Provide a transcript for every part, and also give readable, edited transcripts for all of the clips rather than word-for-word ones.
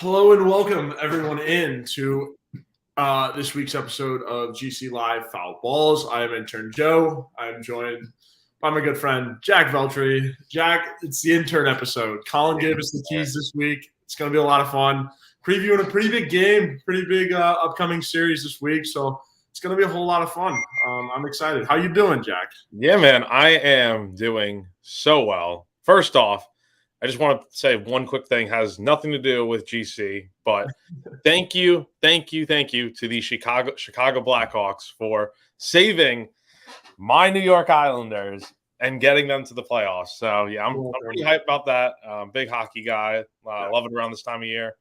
Hello and welcome everyone in to this week's episode of GC Live Fowl Balls. I am Intern Joe. I am joined by my good friend Jack Veltri. Jack, it's the Intern episode. Colin gave us the keys this week. It's going to be a lot of fun. Previewing a pretty big game, pretty big upcoming series this week. So it's going to be a whole lot of fun. I'm excited. How you doing, Jack? Yeah, man, I am doing so well. First off, I just want to say one quick thing, has nothing to do with GC, but thank you to the Chicago Blackhawks for saving my New York Islanders and getting them to the playoffs. So, yeah, I'm pretty hyped about that. Big hockey guy. Love it around this time of year.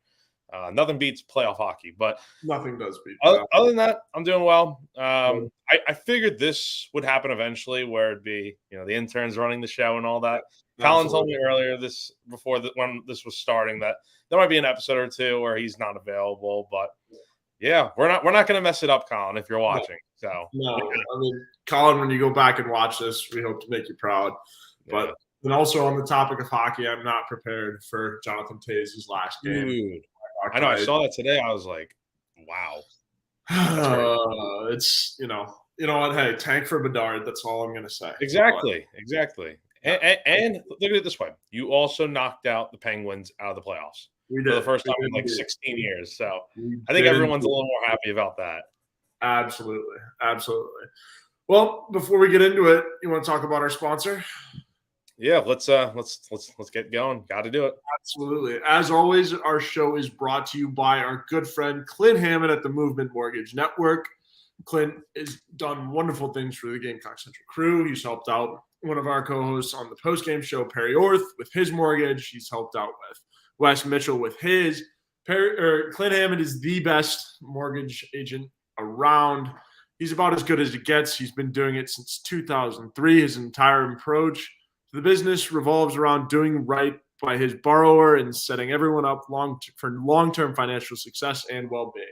Nothing beats playoff hockey, but nothing does beat. Other than that, I'm doing well. I figured this would happen eventually, where it'd be, the interns running the show and all that. Colin told me earlier when this was starting that there might be an episode or two where he's not available, but yeah, we're not going to mess it up, Colin, if you're watching. No, I mean, Colin, when you go back and watch this, we hope to make you proud. But then also on the topic of hockey, I'm not prepared for Jonathan Tays' last game. Dude, I know. I saw that today. I was like, wow. It's you know what? Hey, tank for Bedard. That's all I'm going to say. Exactly. And look at it this way: you also knocked out the Penguins out of the playoffs for the first time in like 16 years. So I think everyone's a little more happy about that. Absolutely. Well, before we get into it, you want to talk about our sponsor? Yeah, let's get going. Got to do it. Absolutely. As always, our show is brought to you by our good friend Clint Hammond at the Movement Mortgage Network. Clint has done wonderful things for the Gamecock Central crew. He's helped out one of our co-hosts on the post-game show, Perry Orth, with his mortgage. He's helped out with Wes Mitchell with his. Clint Hammond is the best mortgage agent around. He's about as good as it gets. He's been doing it since 2003. His entire approach to the business revolves around doing right by his borrower and setting everyone up for long-term financial success and well-being.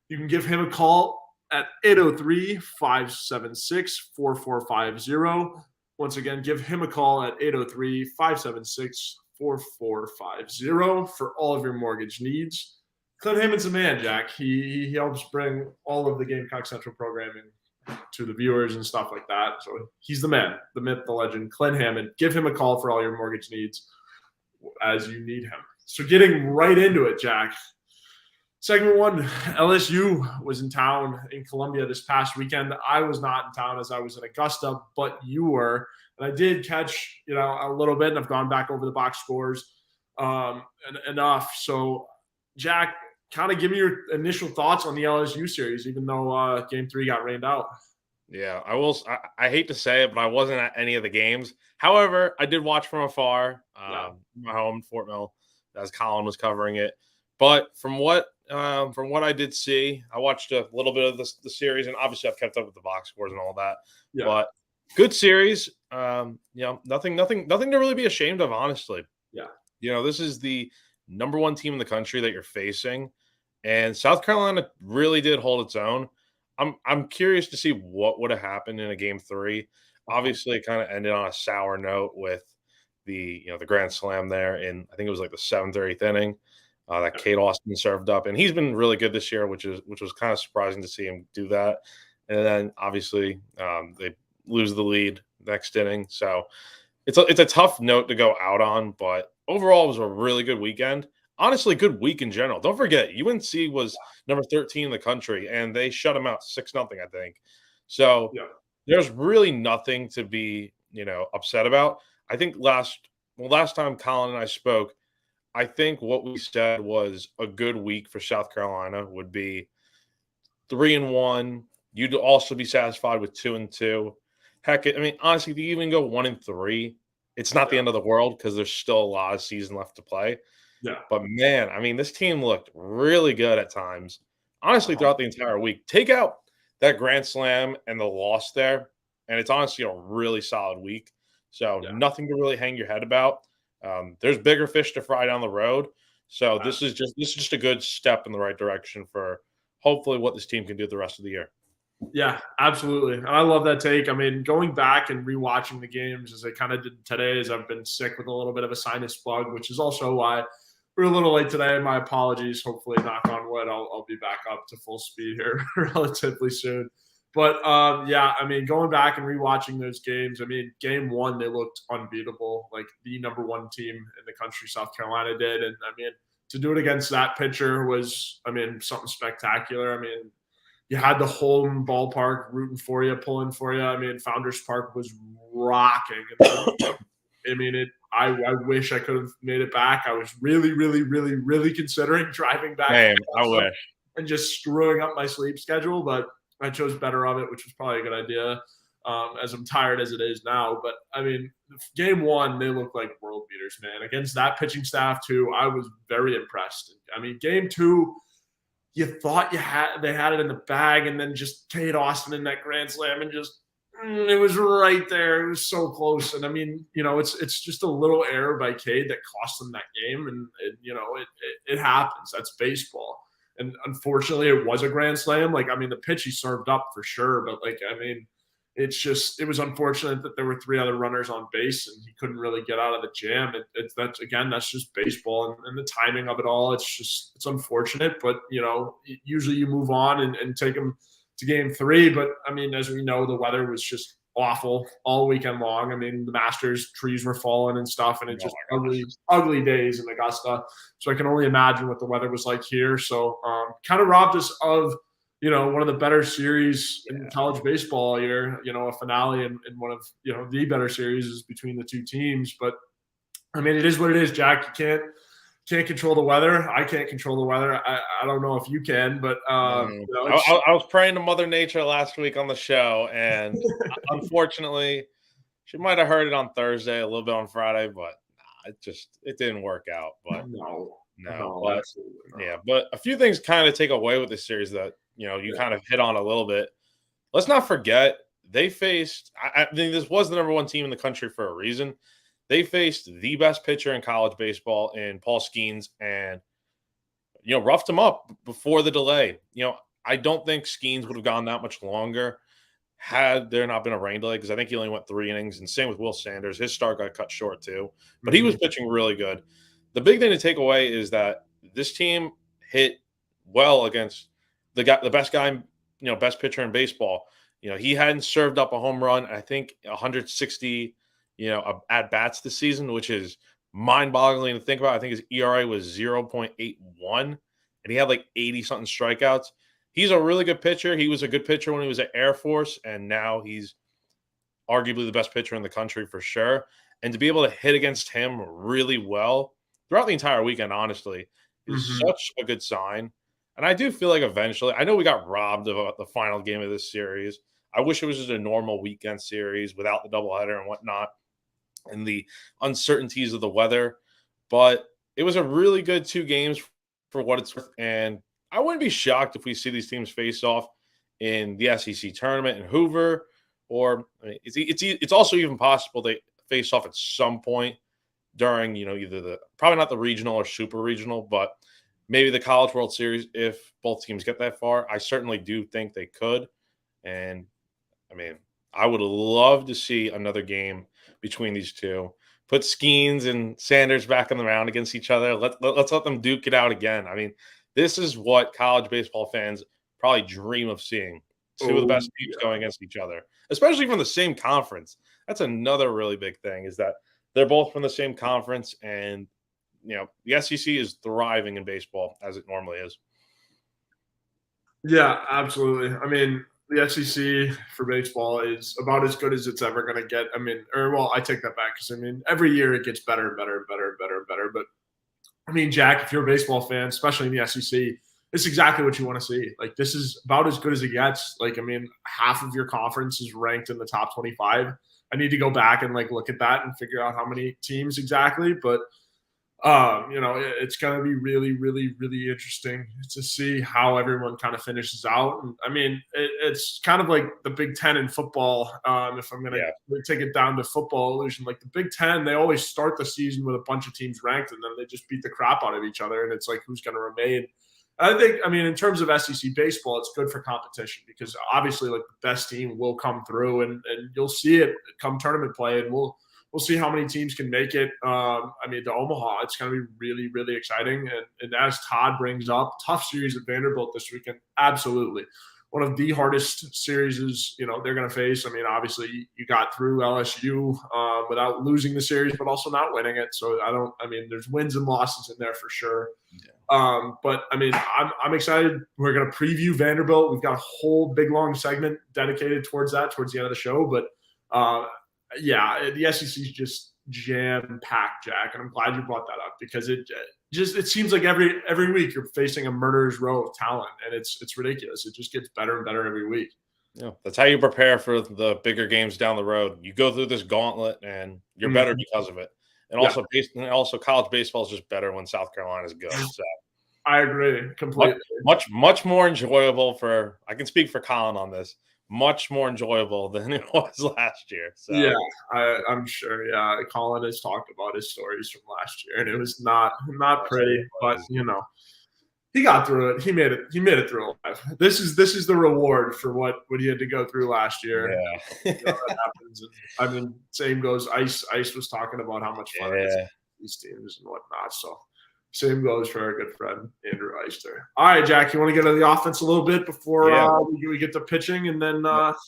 You can give him a call at 803-576-4450. Once again, give him a call at 803-576-4450 for all of your mortgage needs. Clint Hammond's a man, Jack. He helps bring all of the Gamecock Central programming to the viewers and stuff like that. So he's the man, the myth, the legend, Clint Hammond. Give him a call for all your mortgage needs as you need him. So getting right into it, Jack. Segment one, LSU was in town in Columbia this past weekend. I was not in town as I was in Augusta, but you were. And I did catch, a little bit, and I've gone back over the box scores enough. So, Jack, kind of give me your initial thoughts on the LSU series, even though Game 3 got rained out. Yeah, I will. I hate to say it, but I wasn't at any of the games. However, I did watch from afar, my home in Fort Mill, as Colin was covering it. But from what I did see, I watched a little bit of the series, and obviously I've kept up with the box scores and all that. Yeah. But good series. Nothing to really be ashamed of, honestly. Yeah. This is the number one team in the country that you're facing, and South Carolina really did hold its own. I'm curious to see what would have happened in a Game 3. Obviously, it kind of ended on a sour note with the grand slam there in, I think it was like the 7th or 8th inning. That Kate Austin served up, and he's been really good this year, which was kind of surprising to see him do that. And then obviously they lose the lead next inning, so it's a tough note to go out on. But overall, it was a really good weekend. Honestly, good week in general. Don't forget, UNC was number 13 in the country, and they shut them out 6-0, I think. So there's really nothing to be upset about. I think last time Colin and I spoke, I think what we said was a good week for South Carolina would be 3-1. You'd also be satisfied with 2-2. Heck, I mean, honestly, if you even go 1-3, it's not the end of the world because there's still a lot of season left to play. Yeah. But man, I mean, this team looked really good at times. Honestly, throughout the entire week. Take out that grand slam and the loss there, and it's honestly a really solid week. So nothing to really hang your head about. There's bigger fish to fry down the road. So this is just a good step in the right direction for hopefully what this team can do the rest of the year. Yeah, absolutely. And I love that take. I mean, going back and rewatching the games as I kind of did today, as I've been sick with a little bit of a sinus bug, which is also why we're a little late today. My apologies. Hopefully, knock on wood, I'll be back up to full speed here relatively soon. But yeah, I mean, going back and rewatching those games, I mean, game one, they looked unbeatable, like the number one team in the country, South Carolina did. And I mean, to do it against that pitcher was, I mean, something spectacular. I mean, you had the home ballpark rooting for you, pulling for you. I mean, Founders Park was rocking. I mean, I wish I could have made it back. I was really, really, really, really considering driving back. Man, I wish. And just screwing up my sleep schedule, but I chose better of it, which was probably a good idea, as I'm tired as it is now. But, I mean, game one, they looked like world beaters, man. Against that pitching staff, too, I was very impressed. I mean, game two, you thought they had it in the bag, and then just Cade Austin in that grand slam, and just it was right there. It was so close. And I mean, you know, it's just a little error by Cade that cost them that game, and you know, it happens. That's baseball. And unfortunately, it was a grand slam. Like, I mean, the pitch he served up for sure, but like, I mean, it was unfortunate that there were three other runners on base and he couldn't really get out of the jam. That's just baseball and the timing of it all. It's unfortunate, but you know, usually you move on and take them to game three. But I mean, as we know, the weather was just awful all weekend long. I mean, the Masters trees were falling and stuff, and it's just ugly days in Augusta. So I can only imagine what the weather was like here. So kind of robbed us of, you know, one of the better series in college baseball all year, you know, a finale and one of, you know, the better series is between the two teams. But I mean, it is what it is, Jack. You can't control the weather. I can't control the weather. I don't know if you can, but you know, I was praying to Mother Nature last week on the show, and unfortunately, she might have heard it on Thursday, a little bit on Friday, but it didn't work out. But no, but yeah, but a few things kind of take away with this series that, you know, you kind of hit on a little bit. Let's not forget they faced. I mean, this was the number one team in the country for a reason. They faced the best pitcher in college baseball in Paul Skeens and, you know, roughed him up before the delay. You know, I don't think Skeens would have gone that much longer had there not been a rain delay, because I think he only went 3 innings. And same with Will Sanders. His start got cut short too, but he was pitching really good. The big thing to take away is that this team hit well against the best guy, you know, best pitcher in baseball. You know, he hadn't served up a home run, I think 160, you know, at bats this season, which is mind-boggling to think about. I think his ERA was 0.81, and he had like 80-something strikeouts. He's a really good pitcher. He was a good pitcher when he was at Air Force, and now he's arguably the best pitcher in the country for sure. And to be able to hit against him really well throughout the entire weekend, honestly, is such a good sign. And I do feel like eventually, I know we got robbed of the final game of this series. I wish it was just a normal weekend series without the doubleheader and whatnot and the uncertainties of the weather. But it was a really good 2 games for what it's worth. And I wouldn't be shocked if we see these teams face off in the SEC tournament in Hoover, or I mean, it's also even possible they face off at some point during, you know, either probably not the regional or super regional, but maybe the College World Series if both teams get that far. I certainly do think they could. And I mean, I would love to see another game between these two. Put Skeens and Sanders back in the round against each other. Let's let them duke it out again. I mean, this is what college baseball fans probably dream of seeing. 2 of the best teams going against each other, especially from the same conference. That's another really big thing, is that they're both from the same conference, and you know, the SEC is thriving in baseball as it normally is. Yeah, absolutely. I mean, the SEC for baseball is about as good as it's ever going to get. I mean, I take that back, because I mean, every year it gets better and better and better and better and better. But I mean, Jack, if you're a baseball fan, especially in the SEC, it's exactly what you want to see. Like, this is about as good as it gets. Like, I mean, half of your conference is ranked in the top 25. I need to go back and like look at that and figure out how many teams exactly. But you know, it's going to be really, really, really interesting to see how everyone kind of finishes out. And I mean, it's kind of like the Big Ten in football. If I'm going to take it down to football illusion, like the Big Ten, they always start the season with a bunch of teams ranked, and then they just beat the crap out of each other. And it's like, who's going to remain? I think, I mean, in terms of SEC baseball, it's good for competition, because obviously, like, the best team will come through, and you'll see it come tournament play, and we'll we'll see how many teams can make it. I mean, to Omaha, it's going to be really, really exciting. And as Todd brings up, tough series at Vanderbilt this weekend. Absolutely. One of the hardest series they're going to face. I mean, obviously you got through LSU without losing the series, but also not winning it. So there's wins and losses in there for sure. Yeah. But I mean, I'm excited. We're going to preview Vanderbilt. We've got a whole big long segment dedicated towards that towards the end of the show. But the SEC is just jam-packed, Jack, and I'm glad you brought that up because it seems like every week you're facing a murderer's row of talent, and it's ridiculous. It just gets better and better every week. Yeah, that's how you prepare for the bigger games down the road. You go through this gauntlet, and you're better because of it. And also college baseball is just better when South Carolina is good. So I agree completely. Much more enjoyable I can speak for Colin on this. Much more enjoyable than it was last year. So. Yeah, I'm sure. Yeah, Colin has talked about his stories from last year, and it was not pretty. But he got through it. He made it through alive. This is the reward for what he had to go through last year. Yeah, that happens. And, I mean, same goes. Ice was talking about how much fun it is these teams and whatnot. So. Same goes for our good friend Andrew Eister. All right, Jack, you want to get to the offense a little bit before we get to pitching, and then might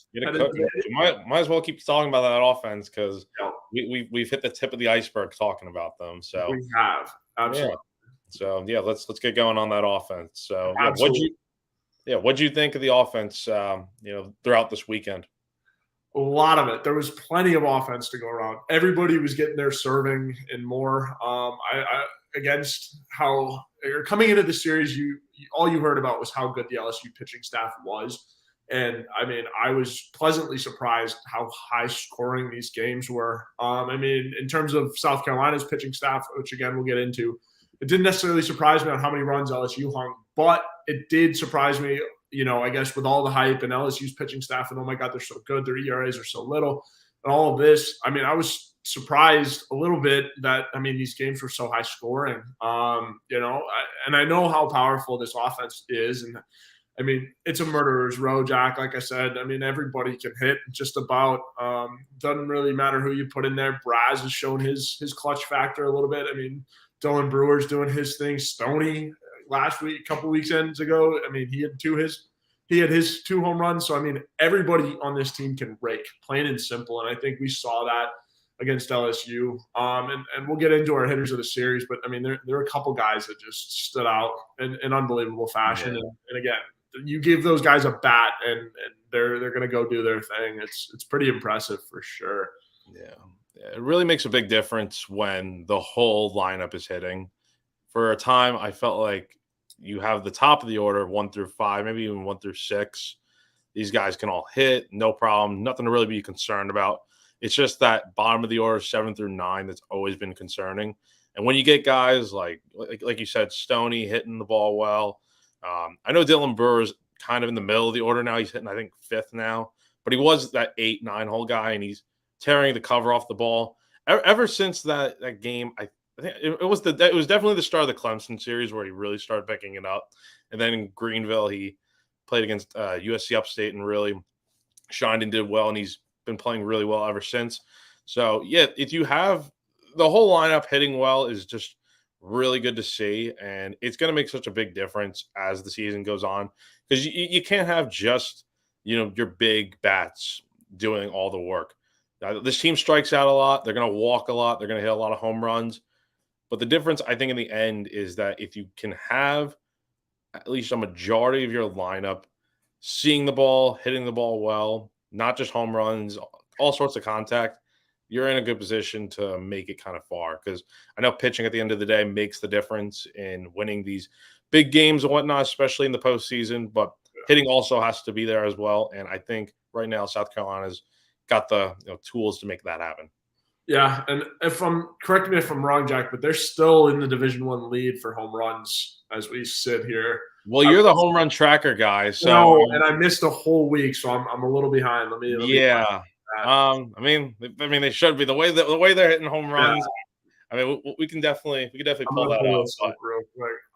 as well keep talking about that offense because we've hit the tip of the iceberg talking about them. So we have absolutely. Yeah. So let's get going on that offense. So what'd you think of the offense? Throughout this weekend. A lot of it. There was plenty of offense to go around. Everybody was getting their serving and more. Against how you're coming into the series, all you heard about was how good the LSU pitching staff was. And I mean, I was pleasantly surprised how high scoring these games were. I mean, in terms of South Carolina's pitching staff, which again, we'll get into, it didn't necessarily surprise me on how many runs LSU hung, but it did surprise me, I guess with all the hype and LSU's pitching staff and, oh my God, they're so good. Their ERAs are so little and all of this. I mean, I was surprised a little bit that, these games were so high scoring, and I know how powerful this offense is. And I mean, it's a murderer's row, Jack. Like I said, everybody can hit just about. Doesn't really matter who you put in there. Braz has shown his clutch factor a little bit. I mean, Dylan Brewer's doing his thing. Stoney last week, a couple weekends ago, he had his 2 home runs. So, everybody on this team can rake, plain and simple. And I think we saw that against LSU. And we'll get into our hitters of the series, but there are a couple guys that just stood out in unbelievable fashion. Yeah. And again, you give those guys a bat and they're going to go do their thing. It's pretty impressive for sure. Yeah. It really makes a big difference when the whole lineup is hitting. For a time, I felt like you have the top of the order, 1 through 5, maybe even 1 through 6. These guys can all hit, no problem. Nothing to really be concerned about. It's just that bottom of the order, 7 through 9, that's always been concerning. And when you get guys like you said, Stoney hitting the ball well. I know Dylan Brewer's kind of in the middle of the order now. He's hitting, I think, 5th now. But he was that 8-9 hole guy, and he's tearing the cover off the ball. Ever since that game, I think it was definitely the start of the Clemson series where he really started picking it up. And then in Greenville, he played against USC Upstate and really shined and did well, and he's been playing really well ever since. So, if you have the whole lineup hitting well is just really good to see, and it's going to make such a big difference as the season goes on because you can't have just, your big bats doing all the work. This team strikes out a lot. They're going to walk a lot. They're going to hit a lot of home runs. But the difference, I think, in the end is that if you can have at least a majority of your lineup seeing the ball, hitting the ball well, not just home runs, all sorts of contact, you're in a good position to make it kind of far. Because I know pitching at the end of the day makes the difference in winning these big games and whatnot, especially in the postseason. But hitting also has to be there as well. And I think right now South Carolina's got the tools to make that happen. Yeah, and correct me if I'm wrong, Jack, but they're still in the Division I lead for home runs as we sit here. Well, you're the home run tracker guy, so and I missed a whole week, so I'm a little behind. Let me they should be the way they're hitting home runs. Yeah. We can definitely pull that off.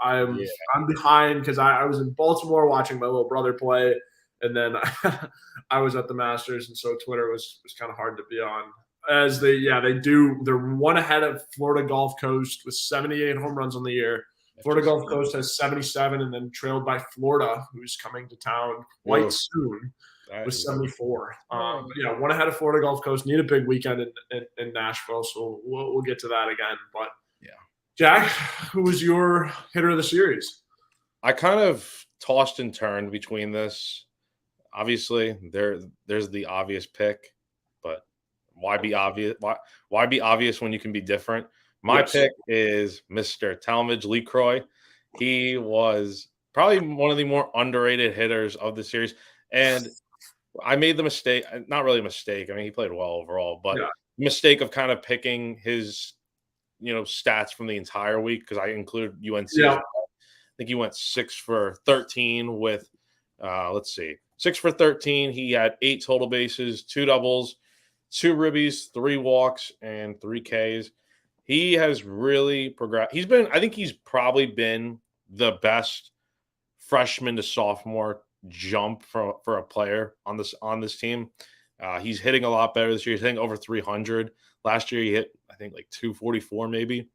I'm behind because I was in Baltimore watching my little brother play, and then I was at the Masters, and so Twitter was kind of hard to be on. as they do. They're one ahead of Florida Gulf Coast with 78 home runs on the year. Florida Gulf Coast has 77, and then trailed by Florida, who's coming to town quite soon, with 74. Yeah, one ahead of Florida Gulf Coast. Need a big weekend in Nashville, so we'll get to that again. But yeah, Jack, who was your hitter of the series? I kind of tossed and turned between this. Obviously, there's the obvious pick, but why be obvious? Why be obvious when you can be different? My pick is Mr. Talmadge LeCroy. He was probably one of the more underrated hitters of the series. And I made the mistake, not really a mistake. I mean, he played well overall, but mistake of kind of picking his, stats from the entire week because I included UNC. Yeah. I think he went 6 for 13 with, 6 for 13. He had 8 total bases, 2 doubles, 2 ribbies, 3 walks, and 3 Ks. He has really progressed. I think he's probably been the best freshman to sophomore jump for a player on this team. He's hitting a lot better this year. He's hitting over 300. Last year he hit, I think, like 244 maybe.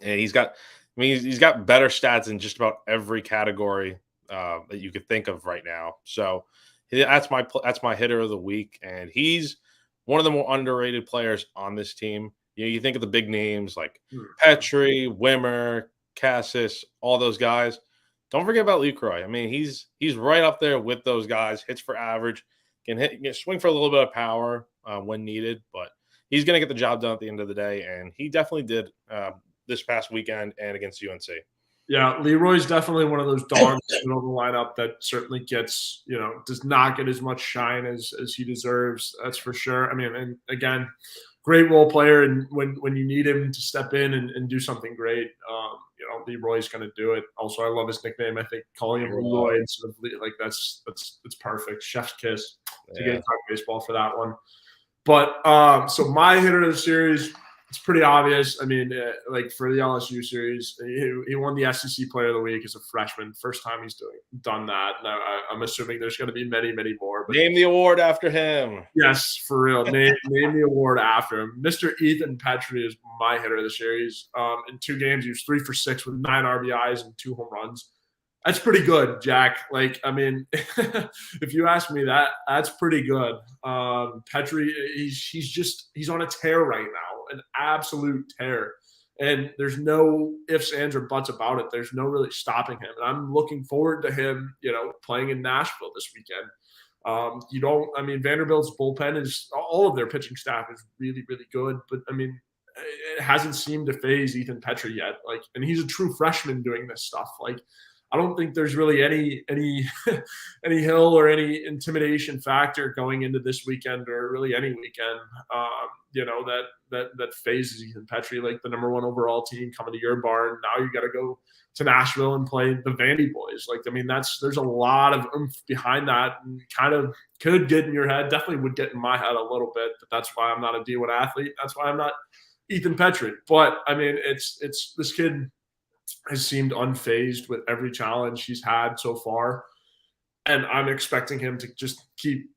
And he's got better stats in just about every category that you could think of right now. So that's my hitter of the week, and he's one of the more underrated players on this team. You think of the big names like Petrie, Wimmer, Cassis, all those guys. Don't forget about LeCroy. I mean, he's right up there with those guys. Hits for average, can swing for a little bit of power when needed, but he's going to get the job done at the end of the day, and he definitely did this past weekend and against UNC. Yeah, Leroy's definitely one of those dogs in the lineup that certainly gets, does not get as much shine as he deserves. That's for sure. I mean, and again, great role player, and when you need him to step in and do something great, Leroy's going to do it. Also, I love his nickname. I think calling him Leroy instead of like that's perfect. Chef's kiss to Gamecock Baseball for that one. But so my hitter of the series, it's pretty obvious. I mean, like for the LSU series, he won the SEC Player of the Week as a freshman. First time he's done that. Now I'm assuming there's going to be many, many more. But name the award after him. Yes, for real. Name the award after him. Mr. Ethan Petrie is my hitter of the series. In 2 games, he was 3 for 6 with 9 RBIs and 2 home runs. That's pretty good, Jack. Like, I mean, if you ask me, that's pretty good. Petrie, he's on a tear right now, an absolute tear. And there's no ifs, ands, or buts about it. There's no really stopping him. And I'm looking forward to him, playing in Nashville this weekend. Vanderbilt's bullpen is all of their pitching staff is really, really good. But I mean, it hasn't seemed to phase Ethan Petrie yet. Like, and he's a true freshman doing this stuff. Like, I don't think there's really any any hill or any intimidation factor going into this weekend or really any weekend, that phases Ethan Petrie, like the number 1 overall team coming to your barn. Now you got to go to Nashville and play the Vandy boys. Like, I mean, there's a lot of oomph behind that, and kind of could get in your head. Definitely would get in my head a little bit, but that's why I'm not a D1 athlete. That's why I'm not Ethan Petrie. But I mean, it's this kid has seemed unfazed with every challenge he's had so far. And I'm expecting him to just keep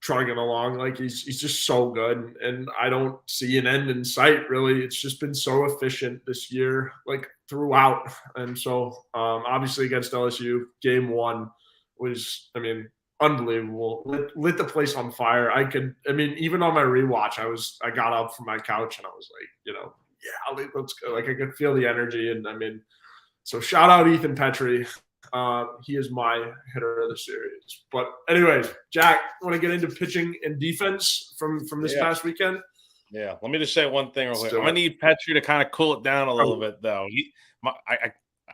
trugging along. Like, he's just so good. And I don't see an end in sight, really. It's just been so efficient this year, like throughout. And so obviously against LSU, game 1 was, I mean, unbelievable. Lit the place on fire. Even on my rewatch, I got up from my couch and I was like, let's go. Like, I could feel the energy. And I mean, so shout out Ethan Petrie. He is my hitter of the series. But anyways, Jack, want to get into pitching and defense from this past weekend? Yeah. Let me just say one thing real quick. I'm going to need Petrie to kind of cool it down a little bit, though.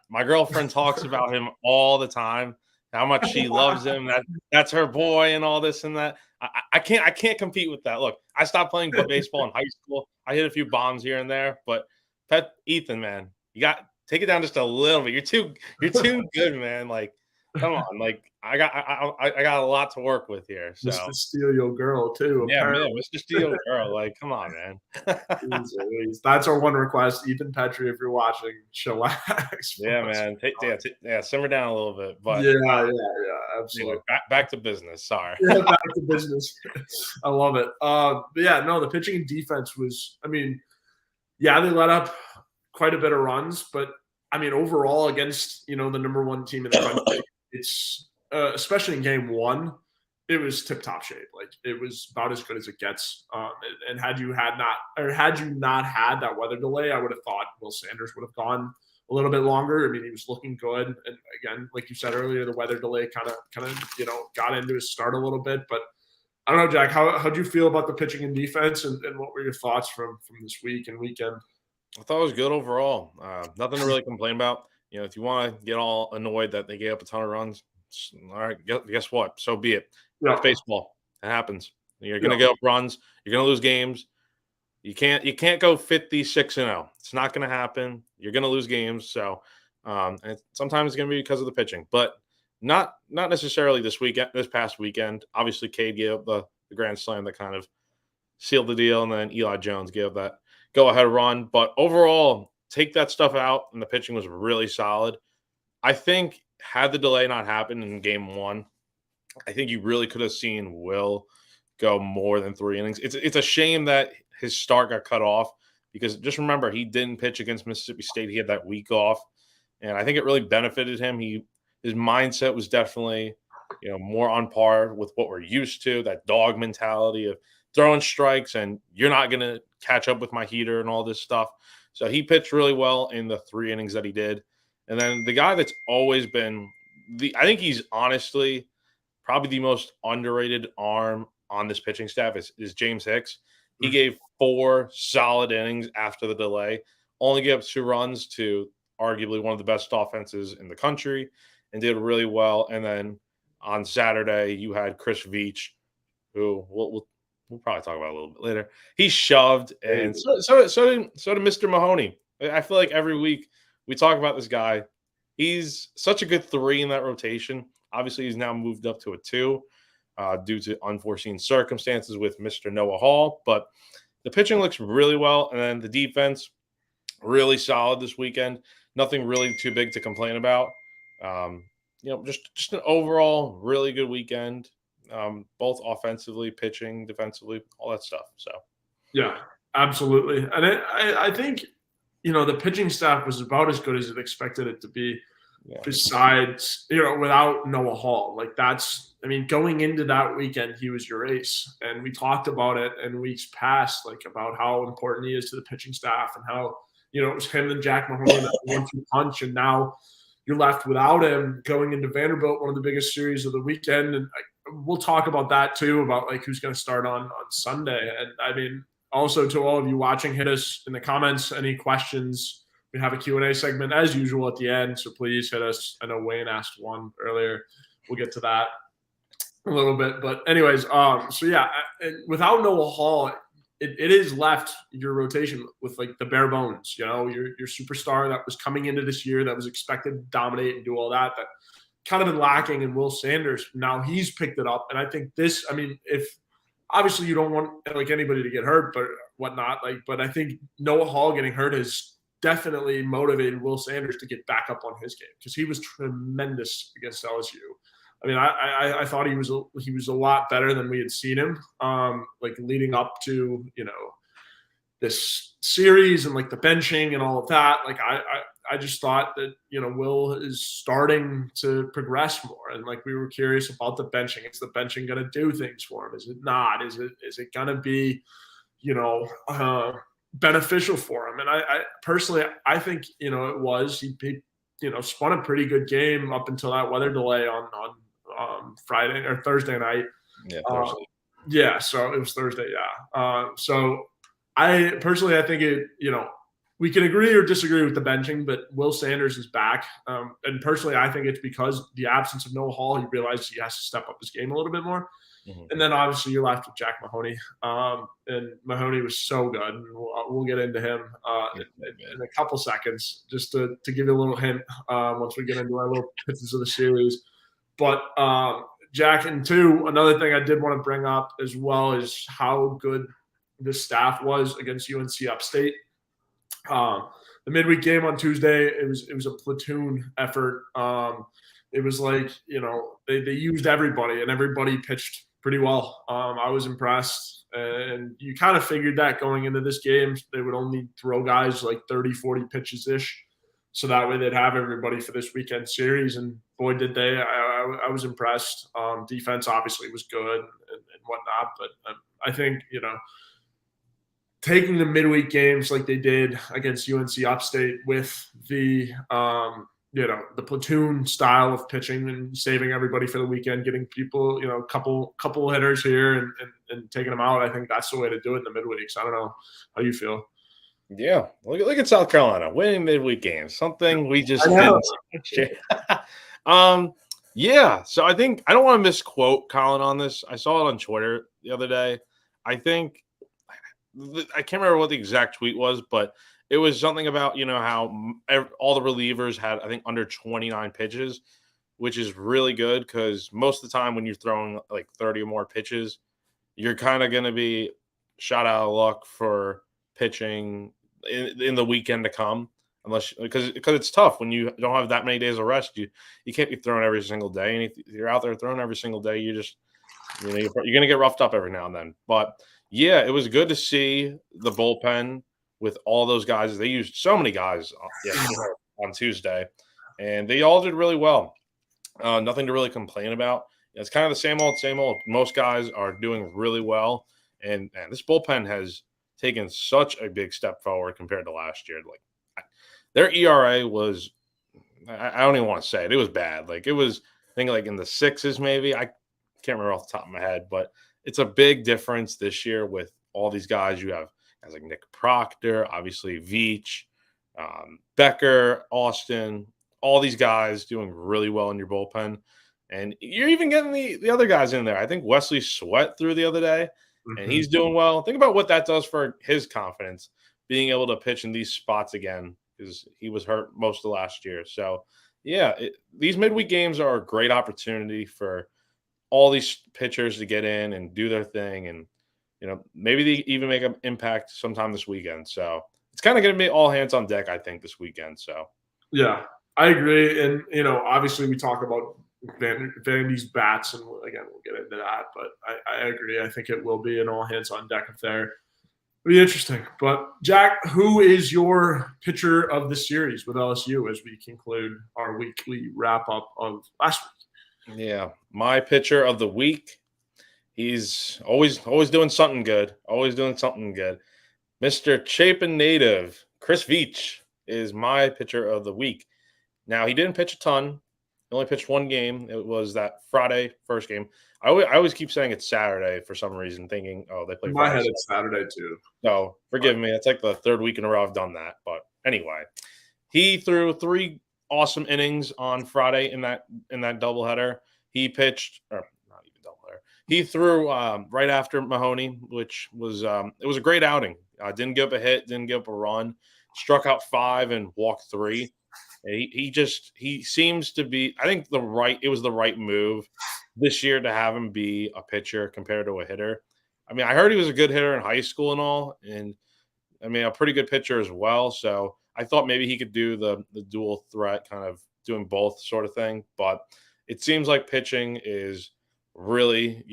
My girlfriend talks about him all the time, how much she loves him. That's her boy and all this and that. I can't compete with that. Look, I stopped playing baseball in high school. I hit a few bombs here and there, but Ethan, man, you got take it down just a little bit. You're too good, man. Like, Come on, like I got a lot to work with here. So Mr. Steal Your Girl too. yeah, man, Apparently, Mr. Steel Girl, like come on, man. Jeez Louise. That's our one request. Ethan Petrie, if you're watching, chillax. Yeah, man. Yeah, simmer down a little bit. But Yeah, anyway, absolutely. back to business. Sorry. Yeah, back to business. I love it. But yeah, no, the pitching and defense was. I mean, yeah, they let up quite a bit of runs, but I mean, overall against the number one team in the country, it's especially in game one, it was tip top shape. Like it was about as good as it gets. And had you not had that weather delay, I would have thought Will Sanders would have gone a little bit longer. I mean, he was looking good, and again, like you said earlier, the weather delay kind of got into his start a little bit, but. I don't know, Jack. How do you feel about the pitching and defense, and what were your thoughts from this week and weekend? I thought it was good overall. Nothing to really complain about. If you want to get all annoyed that they gave up a ton of runs, all right, guess what? So be it. Yeah, It's baseball. It happens. You're going to yeah, give up runs. You're going to lose games. You can't go 56-0. It's not going to happen. You're going to lose games. So, and sometimes it's going to be because of the pitching, but not necessarily this past weekend. Obviously, Cade gave up the grand slam that kind of sealed the deal, and then Eli Jones gave that go-ahead run. But overall, take that stuff out, and the pitching was really solid. I think had the delay not happened in game one, I think you really could have seen Will go more than 3 innings. It's a shame that his start got cut off because just remember, he didn't pitch against Mississippi State. He had that week off, and I think it really benefited him. His mindset was definitely, more on par with what we're used to, that dog mentality of throwing strikes and you're not going to catch up with my heater and all this stuff. So he pitched really well in the 3 innings that he did. And then the guy that's always been I think he's honestly probably the most underrated arm on this pitching staff is James Hicks. He gave 4 solid innings after the delay, only gave up 2 runs to arguably one of the best offenses in the country, and did really well. And then on Saturday, you had Chris Veach, who we'll probably talk about a little bit later. He shoved, and so did Mr. Mahoney. I feel like every week we talk about this guy. He's such a good 3 in that rotation. Obviously, he's now moved up to a 2 due to unforeseen circumstances with Mr. Noah Hall. But the pitching looks really well, and then the defense really solid this weekend. Nothing really too big to complain about. Just an overall really good weekend, both offensively, pitching, defensively, all that stuff. So, yeah, absolutely. And I think the pitching staff was about as good as it expected it to be. Yeah. Besides, without Noah Hall, like going into that weekend, he was your ace, and we talked about it in weeks past, like about how important he is to the pitching staff and how it was him and Jack Mahoney that 1-2 punch, and now you're left without him going into Vanderbilt, one of the biggest series of the weekend. And we'll talk about that too, about like who's going to start on Sunday. And I mean, also to all of you watching, hit us in the comments, any questions. We have a Q&A segment as usual at the end, so please hit us. I know Wayne asked one earlier. We'll get to that a little bit. But anyways, so yeah, without Noah Hall, it is left your rotation with like the bare bones, your superstar that was coming into this year that was expected to dominate and do all that kind of been lacking in Will Sanders. Now he's picked it up. And I think if obviously you don't want like anybody to get hurt, but whatnot, but I think Noah Hall getting hurt has definitely motivated Will Sanders to get back up on his game because he was tremendous against LSU. I mean, I thought he was a lot better than we had seen him, leading up to this series and like the benching and all of that. Like I just thought that Will is starting to progress more, and like we were curious about the benching. Is the benching going to do things for him? Is it not? Is it going to be beneficial for him? And I personally I think it was he spun a pretty good game up until that weather delay on Friday or Thursday night. Yeah, Thursday. Yeah, so it was Thursday. Yeah. So I personally, I think we can agree or disagree with the benching, but Will Sanders is back. And personally, I think it's because the absence of Noah Hall, he realized he has to step up his game a little bit more. Mm-hmm. And then obviously you're left with Jack Mahoney. And Mahoney was so good. And we'll get into him in a couple seconds, just to give you a little hint once we get into our little pitches of the series. But Jack, and two, another thing I did want to bring up as well is how good the staff was against UNC Upstate. The midweek game on Tuesday, it was a platoon effort. It was like, they used everybody, and everybody pitched pretty well. I was impressed, and you kind of figured that going into this game, they would only throw guys like 30, 40 pitches ish. So that way they'd have everybody for this weekend series. And boy, did they. I was impressed. Defense obviously was good and whatnot. But I think, taking the midweek games like they did against UNC Upstate with the the platoon style of pitching and saving everybody for the weekend, getting people, a couple hitters here and taking them out. I think that's the way to do it in the midweeks. I don't know how you feel. Yeah, look at South Carolina winning midweek games. Something we just didn't. Yeah. So I think I don't want to misquote Colin on this. I saw it on Twitter the other day. I think I can't remember what the exact tweet was, but it was something about how all the relievers had, I think, under 29 pitches, which is really good because most of the time when you're throwing like 30 or more pitches, you're kind of going to be shot out of luck for pitching in the weekend to come, unless because it's tough when you don't have that many days of rest. You can't be throwing every single day, and if you're out there throwing every single day, you just you're going to get roughed up every now and then. But yeah, it was good to see the bullpen with all those guys. They used so many guys on Tuesday, and they all did really well. Nothing to really complain about. It's kind of the same old. Most guys are doing really well, and this bullpen has taken such a big step forward compared to last year. Like their ERA was, I don't even want to say it. It was bad. Like it was, I think like in the sixes maybe. I can't remember off the top of my head, but it's a big difference this year with all these guys. You have guys like Nick Proctor, obviously Veach, Becker, Austin, all these guys doing really well in your bullpen. And you're even getting the other guys in there. I think Wesley Sweat threw the other day, and he's doing well. Think about what that does for his confidence, being able to pitch in these spots again, because he was hurt most of last year. So, yeah, these midweek games are a great opportunity for all these pitchers to get in and do their thing, and maybe they even make an impact sometime this weekend. So it's kind of going to be all hands on deck, I think, this weekend. So yeah, I agree, and obviously we talk about Vandy's bats, and again we'll get into that, but I agree. I think it will be an all hands on deck affair. It'll be interesting. But Jack, who is your pitcher of the series with LSU as we conclude our weekly wrap up of last week? Yeah, my pitcher of the week. He's always doing something good. Always doing something good. Mr. Chapin native Chris Veach is my pitcher of the week. Now he didn't pitch a ton. He only pitched one game. It was that Friday first game. I always keep saying it's Saturday for some reason, thinking, oh, they play. In my head, it's Saturday too. No, forgive me. It's like the third week in a row I've done that. But anyway, he threw 3 awesome innings on Friday in that doubleheader. He pitched, or not even doubleheader. He threw right after Mahoney, which was it was a great outing. Didn't give up a hit, didn't give up a run, struck out 5 and walked 3. He seems to be. I think it was the right move this year to have him be a pitcher compared to a hitter. I mean, I heard he was a good hitter in high school and all, and I mean a pretty good pitcher as well. So I thought maybe he could do the dual threat, kind of doing both sort of thing. But it seems like pitching is really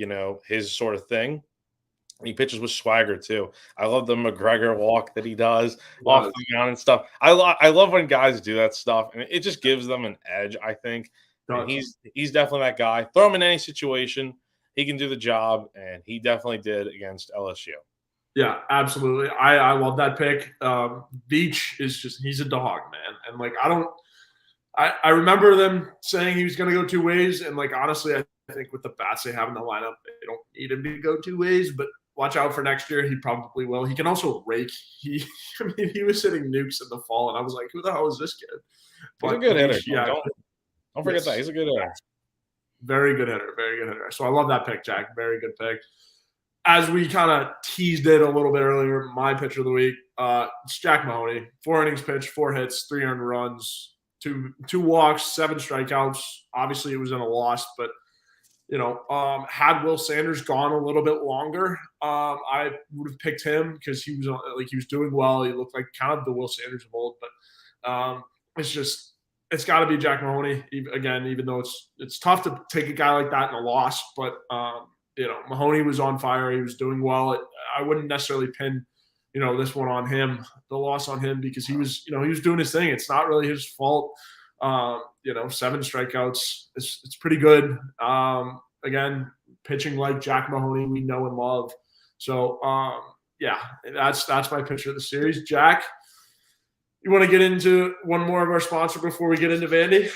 his sort of thing. He pitches with swagger too. I love the McGregor walk that he does off the mound and stuff. I love when guys do that stuff, and it just gives them an edge, I think. And he's definitely that guy. Throw him in any situation, he can do the job, and he definitely did against LSU. Yeah, absolutely. I love that pick. Beach is he's a dog, man. And like I remember them saying he was going to go 2 ways, and like honestly, I think with the bats they have in the lineup, they don't need him to go 2 ways, but watch out for next year. He probably will. He can also rake. He was hitting nukes in the fall, and I was like, who the hell is this kid? He's a good hitter. Yeah, don't forget that. He's a good hitter. Very good hitter. Very good hitter. So I love that pick, Jack. Very good pick. As we kind of teased it a little bit earlier, my pitcher of the week, it's Jack Mahoney. 4 innings pitched, 4 hits, 3 earned runs, two walks, 7 strikeouts. Obviously, it was in a loss, but had Will Sanders gone a little bit longer, I would have picked him because he was doing well. He looked like kind of the Will Sanders of old, but it's got to be Jack Mahoney again. Even though it's tough to take a guy like that in a loss, but Mahoney was on fire. He was doing well. I wouldn't necessarily pin this one on him, the loss on him, because he was doing his thing. It's not really his fault. 7 strikeouts. It's pretty good. Again, pitching like Jack Mahoney, we know and love. So, that's my picture of the series. Jack, you want to get into one more of our sponsor before we get into Vandy?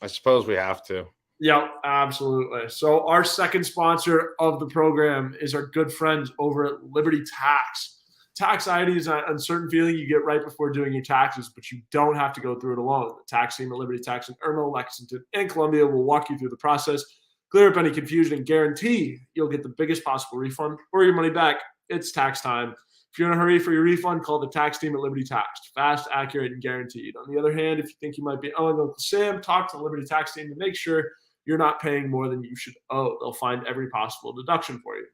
I suppose we have to. Yeah, absolutely. So our second sponsor of the program is our good friends over at Liberty Tax. Tax ID is an uncertain feeling you get right before doing your taxes, but you don't have to go through it alone. The tax team at Liberty Tax in Irmo, Lexington, and Columbia will walk you through the process, clear up any confusion, and guarantee you'll get the biggest possible refund or your money back. It's tax time. If you're in a hurry for your refund, call the tax team at Liberty Tax. Fast, accurate, and guaranteed. On the other hand, if you think you might be owing Uncle Sam, talk to the Liberty Tax team to make sure you're not paying more than you should owe. They'll find every possible deduction for you.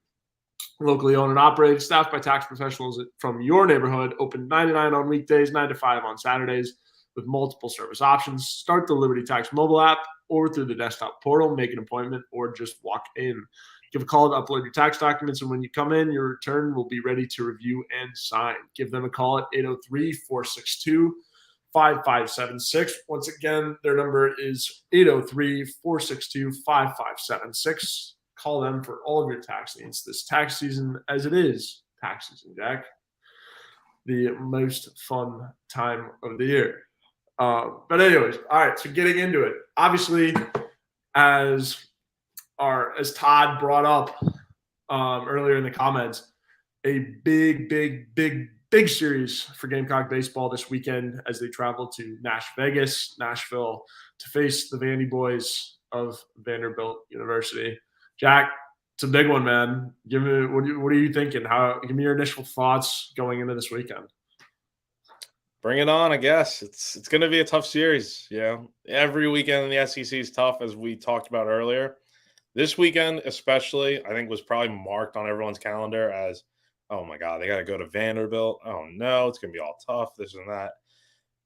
Locally owned and operated, staffed by tax professionals from your neighborhood, open 9 to 9 on weekdays, 9 to 5 on Saturdays, with multiple service options. Start the Liberty Tax mobile app or through the desktop portal, make an appointment, or just walk in. Give a call to upload your tax documents, and when you come in, your return will be ready to review and sign. Give them a call at 803-462-5576. Once again, their number is 803-462-5576. Call them for all of your tax needs this tax season, as it is tax season, Jack. The most fun time of the year. But anyways, all right, so getting into it. Obviously, as Todd brought up earlier in the comments, a big series for Gamecock Baseball this weekend as they travel to Nashville, to face the Vandy boys of Vanderbilt University. Jack, it's a big one, man. What are you thinking? Give me your initial thoughts going into this weekend. Bring it on, I guess. It's going to be a tough series. Every weekend in the SEC is tough, as we talked about earlier. This weekend, especially, I think was probably marked on everyone's calendar as, oh my God, they got to go to Vanderbilt. Oh no, it's going to be all tough, this and that.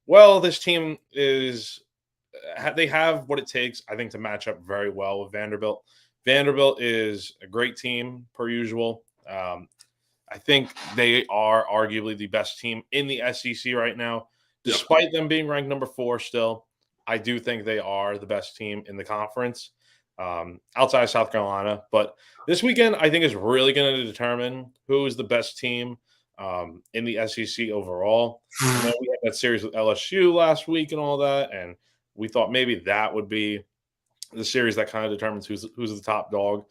Well, this team they have what it takes, I think, to match up very well with Vanderbilt. Vanderbilt is a great team, per usual. I think they are arguably the best team in the SEC right now. Despite them being ranked number 4 still, I do think they are the best team in the conference outside of South Carolina. But this weekend, I think, is really going to determine who is the best team in the SEC overall. We had that series with LSU last week and all that, and we thought maybe that would be the series that kind of determines who's the top dog.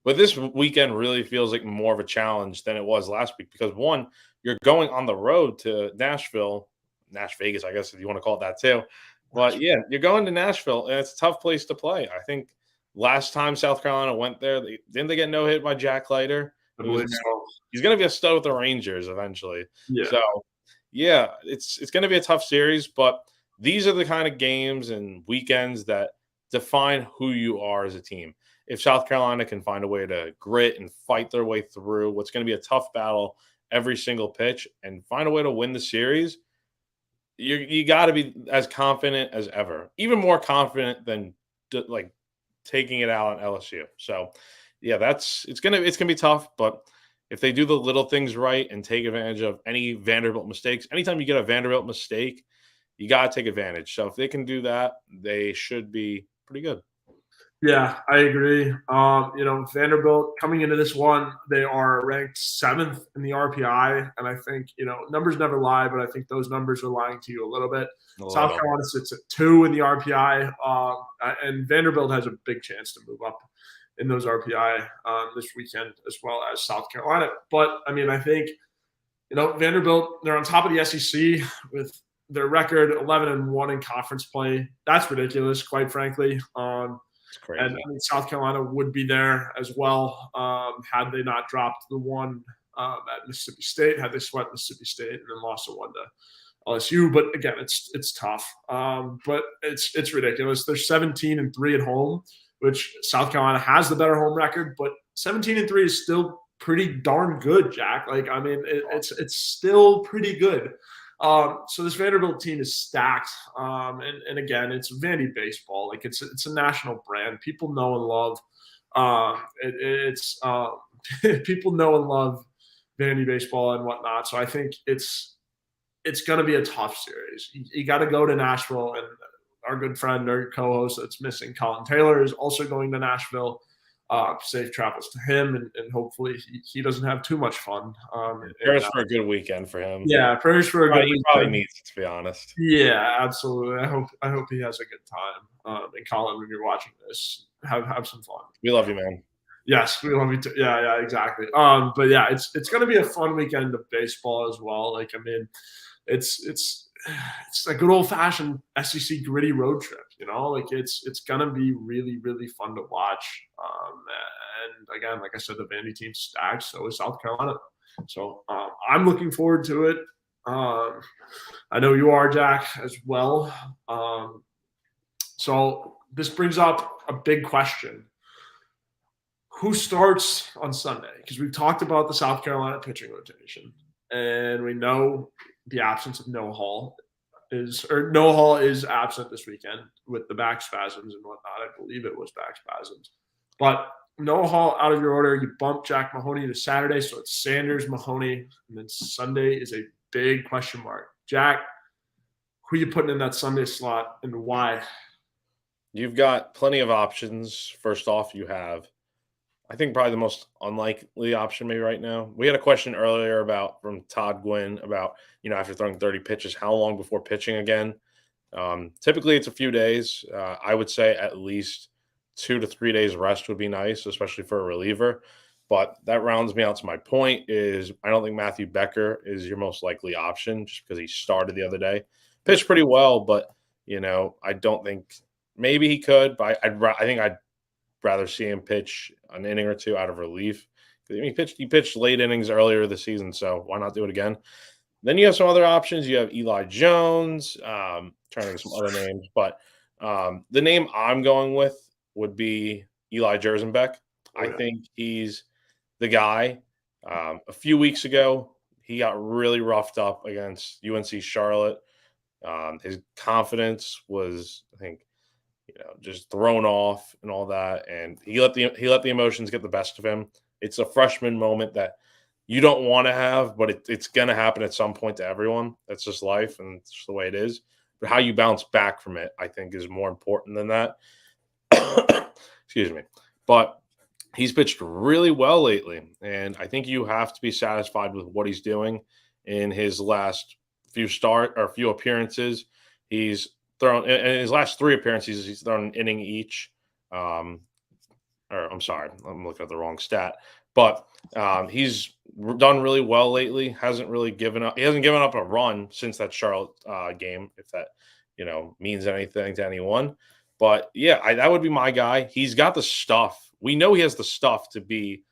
But this weekend really feels like more of a challenge than it was last week because, one, you're going on the road to Nashville, Nash Vegas, I guess, if you want to call it that too. But, yeah, you're going to Nashville, and it's a tough place to play. I think last time South Carolina went there, didn't they get no-hit by Jack Leiter? He's going to be a stud with the Rangers eventually. Yeah. So, yeah, it's going to be a tough series, but these are the kind of games and weekends that define who you are as a team. If South Carolina can find a way to grit and fight their way through what's going to be a tough battle every single pitch and find a way to win the series, you got to be as confident as ever, even more confident than like taking it out on LSU. So, yeah, it's gonna be tough. But if they do the little things right and take advantage of any Vanderbilt mistakes, anytime you get a Vanderbilt mistake, you got to take advantage. So if they can do that, they should be pretty good. Yeah, I agree. Vanderbilt coming into this one, they are ranked 7th in the RPI. And I think, numbers never lie, but I think those numbers are lying to you a little bit. South Carolina sits at 2 in the RPI. And Vanderbilt has a big chance to move up in those RPI this weekend, as well as South Carolina. But, I think, Vanderbilt, they're on top of the SEC with their record 11-1 in conference play. That's ridiculous, quite frankly. It's crazy. And South Carolina would be there as well had they not dropped the one at Mississippi State, had they swept Mississippi State and then lost a 1 LSU. But again, it's tough. But it's ridiculous. They're 17-3 at home, which South Carolina has the better home record, but 17-3 is still pretty darn good, Jack. Like, I mean, it's still pretty good. So this Vanderbilt team is stacked. And again, it's Vandy baseball. Like, it's a national brand. People know and love. People know and love Vandy baseball and whatnot. So I think it's going to be a tough series. You got to go to Nashville, and our good friend, our co-host that's missing, Colin Taylor, is also going to Nashville. Safe travels to him, and hopefully he doesn't have too much fun. Prayers for a good weekend for him. Yeah, prayers for a good weekend. He probably needs it, to be honest. Yeah, absolutely. I hope he has a good time. And Colin, when you're watching this, have some fun. We love you, man. Yes, we love you too. Yeah, exactly. But yeah, it's going to be a fun weekend of baseball as well. Like, I mean, it's a good old fashioned SEC gritty road trip. You know, like it's gonna be really, really fun to watch. And again, like I said, the Vandy team's stacked, so is South Carolina. So I'm looking forward to it. I know you are, Jack, as well. So this brings up a big question. Who starts on Sunday? Because we've talked about the South Carolina pitching rotation, and we know the absence of Noah Hall is absent this weekend with the back spasms and whatnot. I believe it was back spasms. But Noah Hall out of your order. You bump Jack Mahoney to Saturday, so it's Sanders, Mahoney, and then Sunday is a big question mark. Jack, who are you putting in that Sunday slot and why? You've got plenty of options. First off, you have, I think, probably the most unlikely option maybe right now. We had a question earlier from Todd Gwynn about, after throwing 30 pitches, how long before pitching again? Typically, it's a few days. I would say at least 2 to 3 days rest would be nice, especially for a reliever. But that rounds me out to my point is I don't think Matthew Becker is your most likely option just because he started the other day. Pitched pretty well, but, I don't think – maybe he could, but I think I'd rather see him pitch an inning or two out of relief. He pitched late innings earlier this season, so why not do it again? Then you have some other options. You have Eli Jones, trying to think of some other names, but the name I'm going with would be Eli Jersenbeck. I think he's the guy. A few weeks ago, he got really roughed up against UNC Charlotte. His confidence was, I think, just thrown off and all that, and he let the emotions get the best of him. It's a freshman moment that you don't want to have, but it's going to happen at some point to everyone. That's just life, and it's just the way it is. But how you bounce back from it, I think, is more important than that. Excuse me. But he's pitched really well lately, and I think you have to be satisfied with what he's doing in his last few appearances. He's thrown in his last 3 appearances. He's thrown an inning each. I'm sorry, I'm looking at the wrong stat. But he's done really well lately. Hasn't really given up. He hasn't given up a run since that Charlotte game, if that means anything to anyone. But yeah, that would be my guy. He's got the stuff. We know he has the stuff to be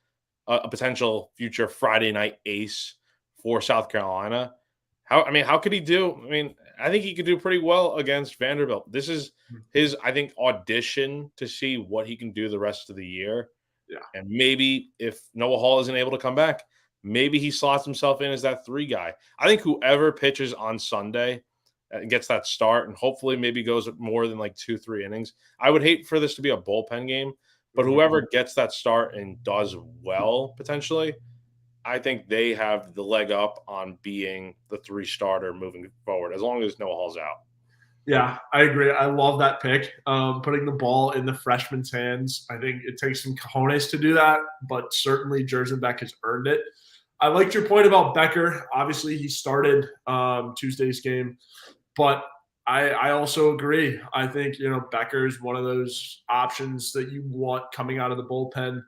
a potential future Friday night ace for South Carolina. How could he do? I think he could do pretty well against Vanderbilt. This is his, I think, audition to see what he can do the rest of the year. Yeah. And maybe if Noah Hall isn't able to come back, maybe he slots himself in as that 3 guy. I think whoever pitches on Sunday gets that start and hopefully maybe goes more than like 2-3 innings. I would hate for this to be a bullpen game, but whoever gets that start and does well potentially, I think they have the leg up on being the 3 starter moving forward, as long as Noah Hall's out. Yeah, I agree. I love that pick. Putting the ball in the freshman's hands. I think it takes some cojones to do that, but certainly Jersenbeck has earned it. I liked your point about Becker. Obviously, he started Tuesday's game, but I also agree. I think, Becker is one of those options that you want coming out of the bullpen.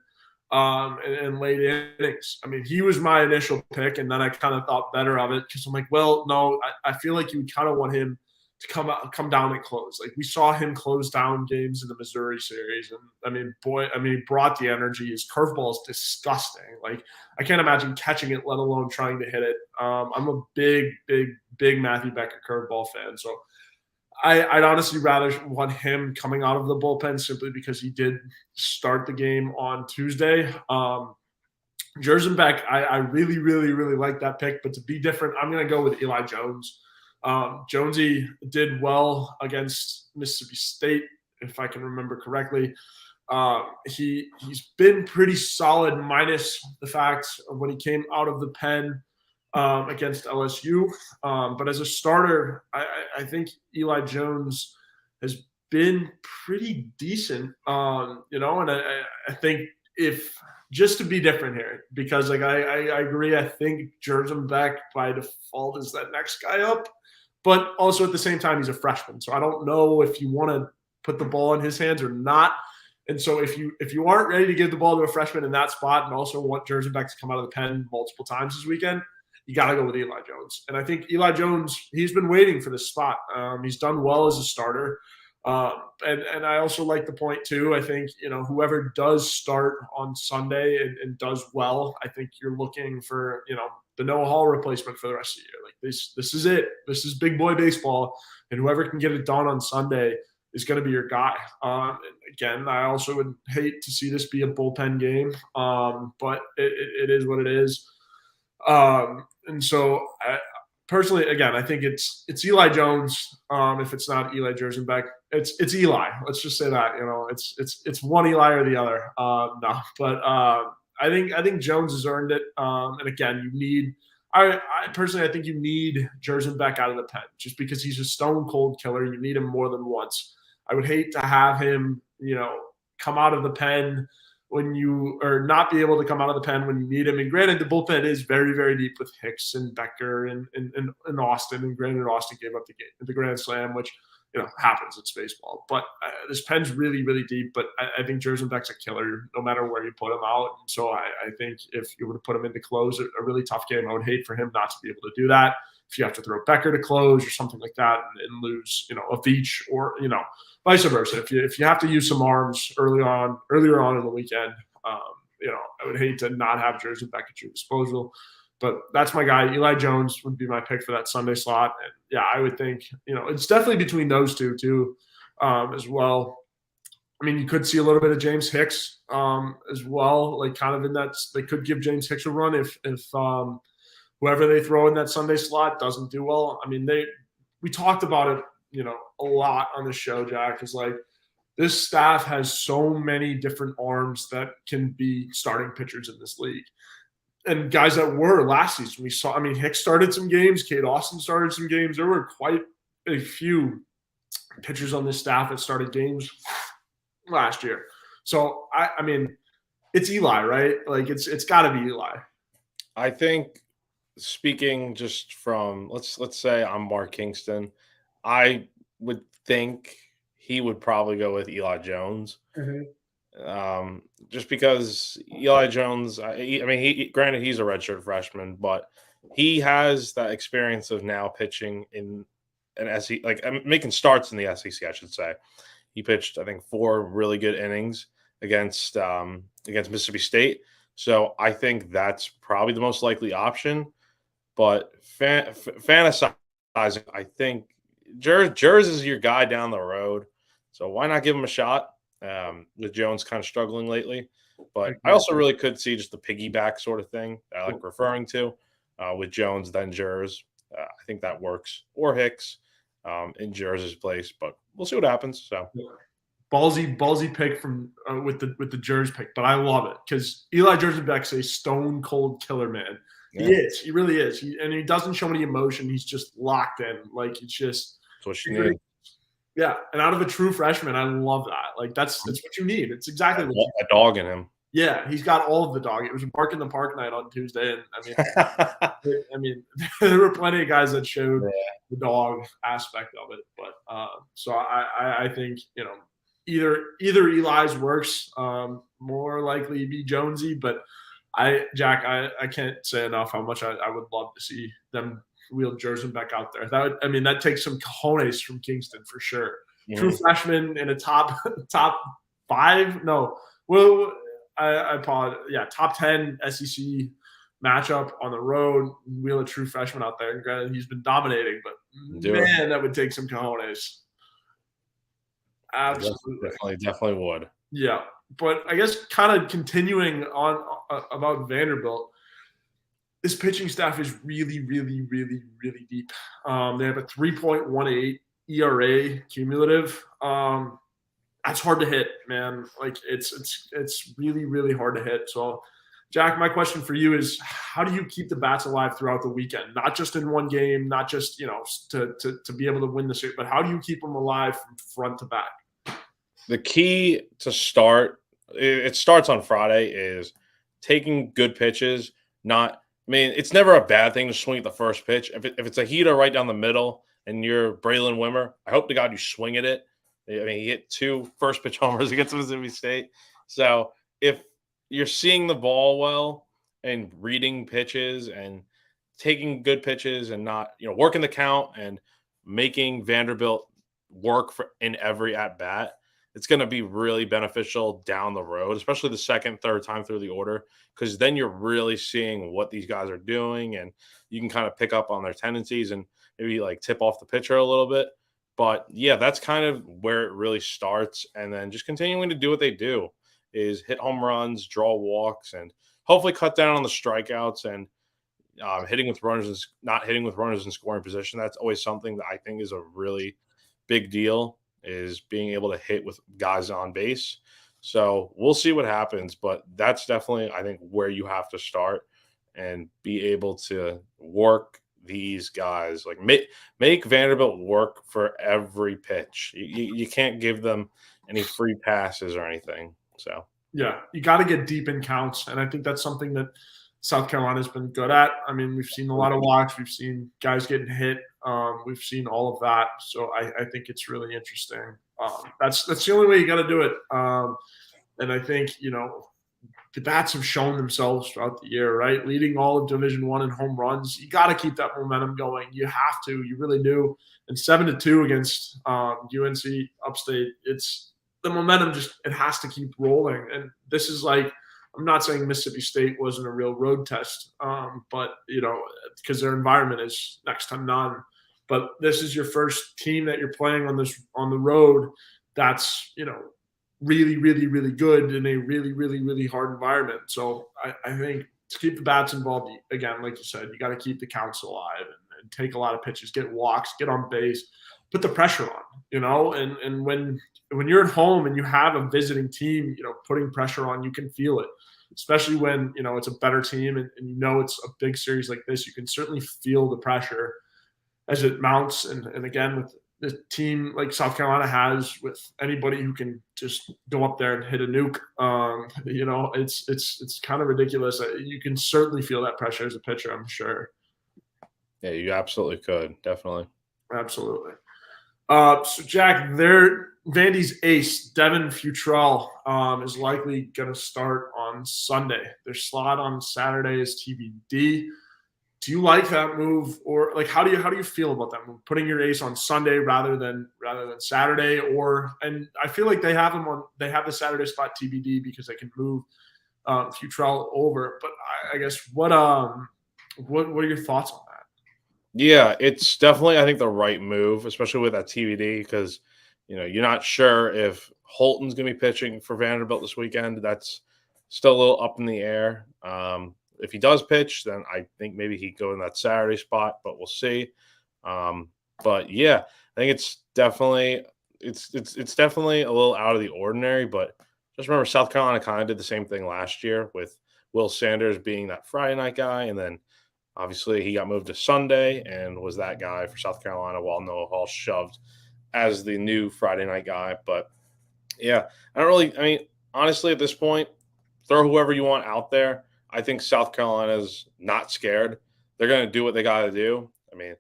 And late innings. He was my initial pick, and then I kind of thought better of it because I'm like, well, no, I feel like you would kind of want him to come down and close. Like we saw him close down games in the Missouri series, and he brought the energy. His curveball is disgusting. Like I can't imagine catching it, let alone trying to hit it. I'm a big Matthew Becker curveball fan, so I'd honestly rather want him coming out of the bullpen simply because he did start the game on Tuesday. Jerzenbeck, I really like that pick, but to be different, I'm going to go with Eli Jones. Jonesy did well against Mississippi State, if I can remember correctly. He's been pretty solid, minus the fact of when he came out of the pen against LSU. But as a starter, I think Eli Jones has been pretty decent, and I think if just to be different here, because like I agree, I think Jerzenbeck by default is that next guy up. But also at the same time, he's a freshman. So I don't know if you want to put the ball in his hands or not. And so if you aren't ready to give the ball to a freshman in that spot and also want Jerzenbeck to come out of the pen multiple times this weekend, you got to go with Eli Jones. And I think Eli Jones, he's been waiting for this spot. He's done well as a starter. And I also like the point too. I think, whoever does start on Sunday and does well, I think you're looking for, the Noah Hall replacement for the rest of the year. Like this is it. This is big boy baseball. And whoever can get it done on Sunday is going to be your guy. Again, I also would hate to see this be a bullpen game, but it is what it is. And so personally, again, I think it's Eli Jones. If it's not Eli Jerzenbeck, it's Eli. Let's just say that, it's one Eli or the other. No, but I think Jones has earned it. And again, I personally, I think you need Jerzenbeck out of the pen just because he's a stone cold killer. You need him more than once. I would hate to have him, come out of the pen or not be able to come out of the pen when you need him. And granted, the bullpen is very, very deep with Hicks and Becker and Austin. And granted, Austin gave up the grand slam, which happens. It's baseball. But this pen's really, really deep. But I think Jerzenbeck's a killer no matter where you put him out. And so I think if you were to put him into close a really tough game, I would hate for him not to be able to do that. If you have to throw Becker to close or something like that and lose, a Veach or, vice versa. If you have to use some arms earlier on in the weekend, I would hate to not have Jerzenbeck at your disposal. But that's my guy. Eli Jones would be my pick for that Sunday slot. And yeah, I would think, it's definitely between those two too, as well. I mean, you could see a little bit of James Hicks as well, like kind of in that they could give James Hicks a run if whoever they throw in that Sunday slot doesn't do well. I mean, we talked about it, a lot on the show, Jack, is like this staff has so many different arms that can be starting pitchers in this league. And guys that were last season, we saw, Hicks started some games, Cade Austin started some games. There were quite a few pitchers on this staff that started games last year. So, I mean, it's Eli, right? Like, it's got to be Eli. I think speaking just from, let's say I'm Mark Kingston, I would think he would probably go with Eli Jones. Mm-hmm. Just because Eli Jones, granted he's a redshirt freshman, but he has that experience of now pitching in an SEC, like making starts in the SEC, I should say. He pitched, I think, 4 really good innings against Mississippi State. So I think that's probably the most likely option. But fantasizing, I think Jers is your guy down the road. So why not give him a shot? With Jones kind of struggling lately. But I also really could see just the piggyback sort of thing I like referring to with Jones, then Jers. I think that works. Or Hicks in Jers' place. But we'll see what happens. So ballsy pick from with the Jers pick, but I love it because Eli Jerzenbeck's a stone cold killer, man. Yeah. He is. He really is. And he doesn't show any emotion. He's just locked in. Like it's just that's what you need. Yeah, and out of a true freshman, I love that. Like that's what you need. It's exactly what a dog in him. Yeah, he's got all of the dog. It was a bark in the park night on Tuesday, and there were plenty of guys that showed the dog aspect of it. But so I think either Eli's works. More likely be Jonesy, but I can't say enough how much I would love to see them wheel Jersenbeck out there. That takes some cojones from Kingston for sure. Mhm. True freshman in a top 5. No, well, I apologize. Yeah, top 10 SEC matchup on the road. Wheel a true freshman out there. And granted, he's been dominating, but man, that would take some cojones. Absolutely. Definitely would. Yeah. But I guess kind of continuing on about Vanderbilt, this pitching staff is really, really, really, really deep. They have a 3.18 ERA cumulative. That's hard to hit, man. Like it's really, really hard to hit. So, Jack, my question for you is, how do you keep the bats alive throughout the weekend? Not just in one game, not just to be able to win the series, but how do you keep them alive from front to back? The key to start, it starts on Friday, is taking good pitches. It's never a bad thing to swing at the first pitch. If it's a heater right down the middle and you're Braylon Wimmer, I hope to God you swing at it. He hit 2 first pitch homers against Mississippi State. So if you're seeing the ball well and reading pitches and taking good pitches and not, working the count and making Vanderbilt work in every at bat, it's going to be really beneficial down the road, especially the second, third time through the order, because then you're really seeing what these guys are doing and you can kind of pick up on their tendencies and maybe like tip off the pitcher a little bit. But yeah, that's kind of where it really starts. And then just continuing to do what they do is hit home runs, draw walks, and hopefully cut down on the strikeouts and not hitting with runners in scoring position. That's always something that I think is a really big deal, is being able to hit with guys on base. So we'll see what happens, but that's definitely, I think, where you have to start and be able to work these guys, like make Vanderbilt work for every pitch. You can't give them any free passes or anything. So yeah, you got to get deep in counts, and I think that's something that South Carolina's been good at. I mean, we've seen a lot of walks, we've seen guys getting hit, we've seen all of that. So I think it's really interesting. That's the only way you got to do it. And I think the bats have shown themselves throughout the year, right? Leading all of Division I in home runs. You got to keep that momentum going. You have to. You really do. And 7-2 against UNC Upstate, it's the momentum. It has to keep rolling. And this is like, I'm not saying Mississippi State wasn't a real road test, but because their environment is next to none. But this is your first team that you're playing on the road. That's really, really, really good in a really, really, really hard environment. So I think to keep the bats involved, again, like you said, you got to keep the counts alive and take a lot of pitches, get walks, get on base, put the pressure on, and when you're at home and you have a visiting team, putting pressure on, you can feel it, especially when, it's a better team and it's a big series like this. You can certainly feel the pressure as it mounts. And again, with the team like South Carolina has, with anybody who can just go up there and hit a nuke, it's kind of ridiculous. You can certainly feel that pressure as a pitcher, I'm sure. Yeah, you absolutely could. Definitely. Absolutely. So Jack, Vandy's ace, Devin Futrell, is likely going to start on Sunday. Their slot on Saturday is TBD. Do you like that move, or like how do you feel about that move? Putting your ace on Sunday rather than Saturday, and I feel like they have the Saturday spot TBD because they can move Futrell over. But I guess what are your thoughts on that? Yeah, it's definitely, I think, the right move, especially with that TBD, because you're not sure if Holton's going to be pitching for Vanderbilt this weekend. That's still a little up in the air. If he does pitch, then I think maybe he'd go in that Saturday spot, but we'll see. But yeah, I think it's definitely a little out of the ordinary. But just remember, South Carolina kind of did the same thing last year with Will Sanders being that Friday night guy, and then obviously he got moved to Sunday and was that guy for South Carolina while Noah Hall shoved as the new Friday night guy. But yeah, honestly, at this point, throw whoever you want out there. I think South Carolina's not scared. They're going to do what they got to do. I mean,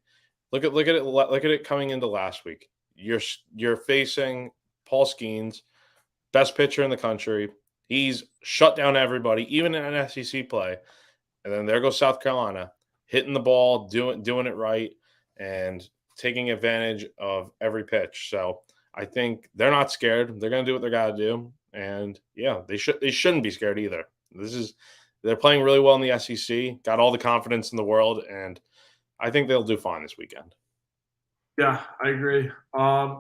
look at it coming into last week. You're facing Paul Skeens, best pitcher in the country. He's shut down everybody, even in an SEC play. And then there goes South Carolina, hitting the ball, doing it right, and taking advantage of every pitch. So I think they're not scared. They're going to do what they got to do, and yeah, they shouldn't be scared either. They're playing really well in the SEC. Got all the confidence in the world, and I think they'll do fine this weekend. Yeah, I agree.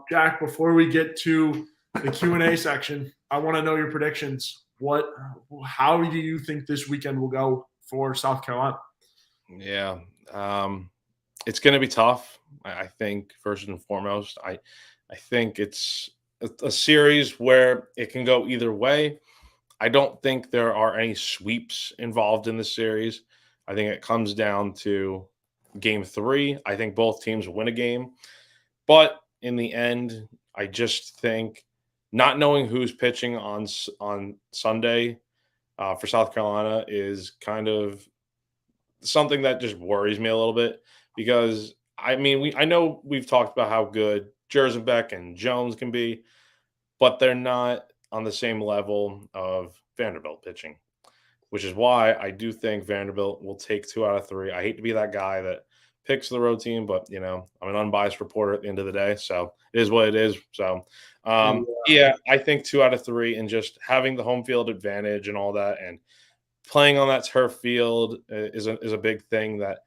Jack, before we get to the Q&A section, I want to know your predictions. How do you think this weekend will go for South Carolina? Yeah, it's going to be tough. I think first and foremost, I think it's a series where it can go either way. I don't think there are any sweeps involved in the series. I think it comes down to game 3. I think both teams win a game. But in the end, I just think not knowing who's pitching on Sunday for South Carolina is kind of something that just worries me a little bit because, I mean, I know we've talked about how good Jerzenbeck and Jones can be, but they're not on the same level of Vanderbilt pitching, which is why I do think Vanderbilt will take 2 out of 3. I hate to be that guy that picks the road team, but I'm an unbiased reporter at the end of the day, so it is what it is. So yeah, I think 2 out of 3, and just having the home field advantage and all that, and playing on that turf field is a big thing that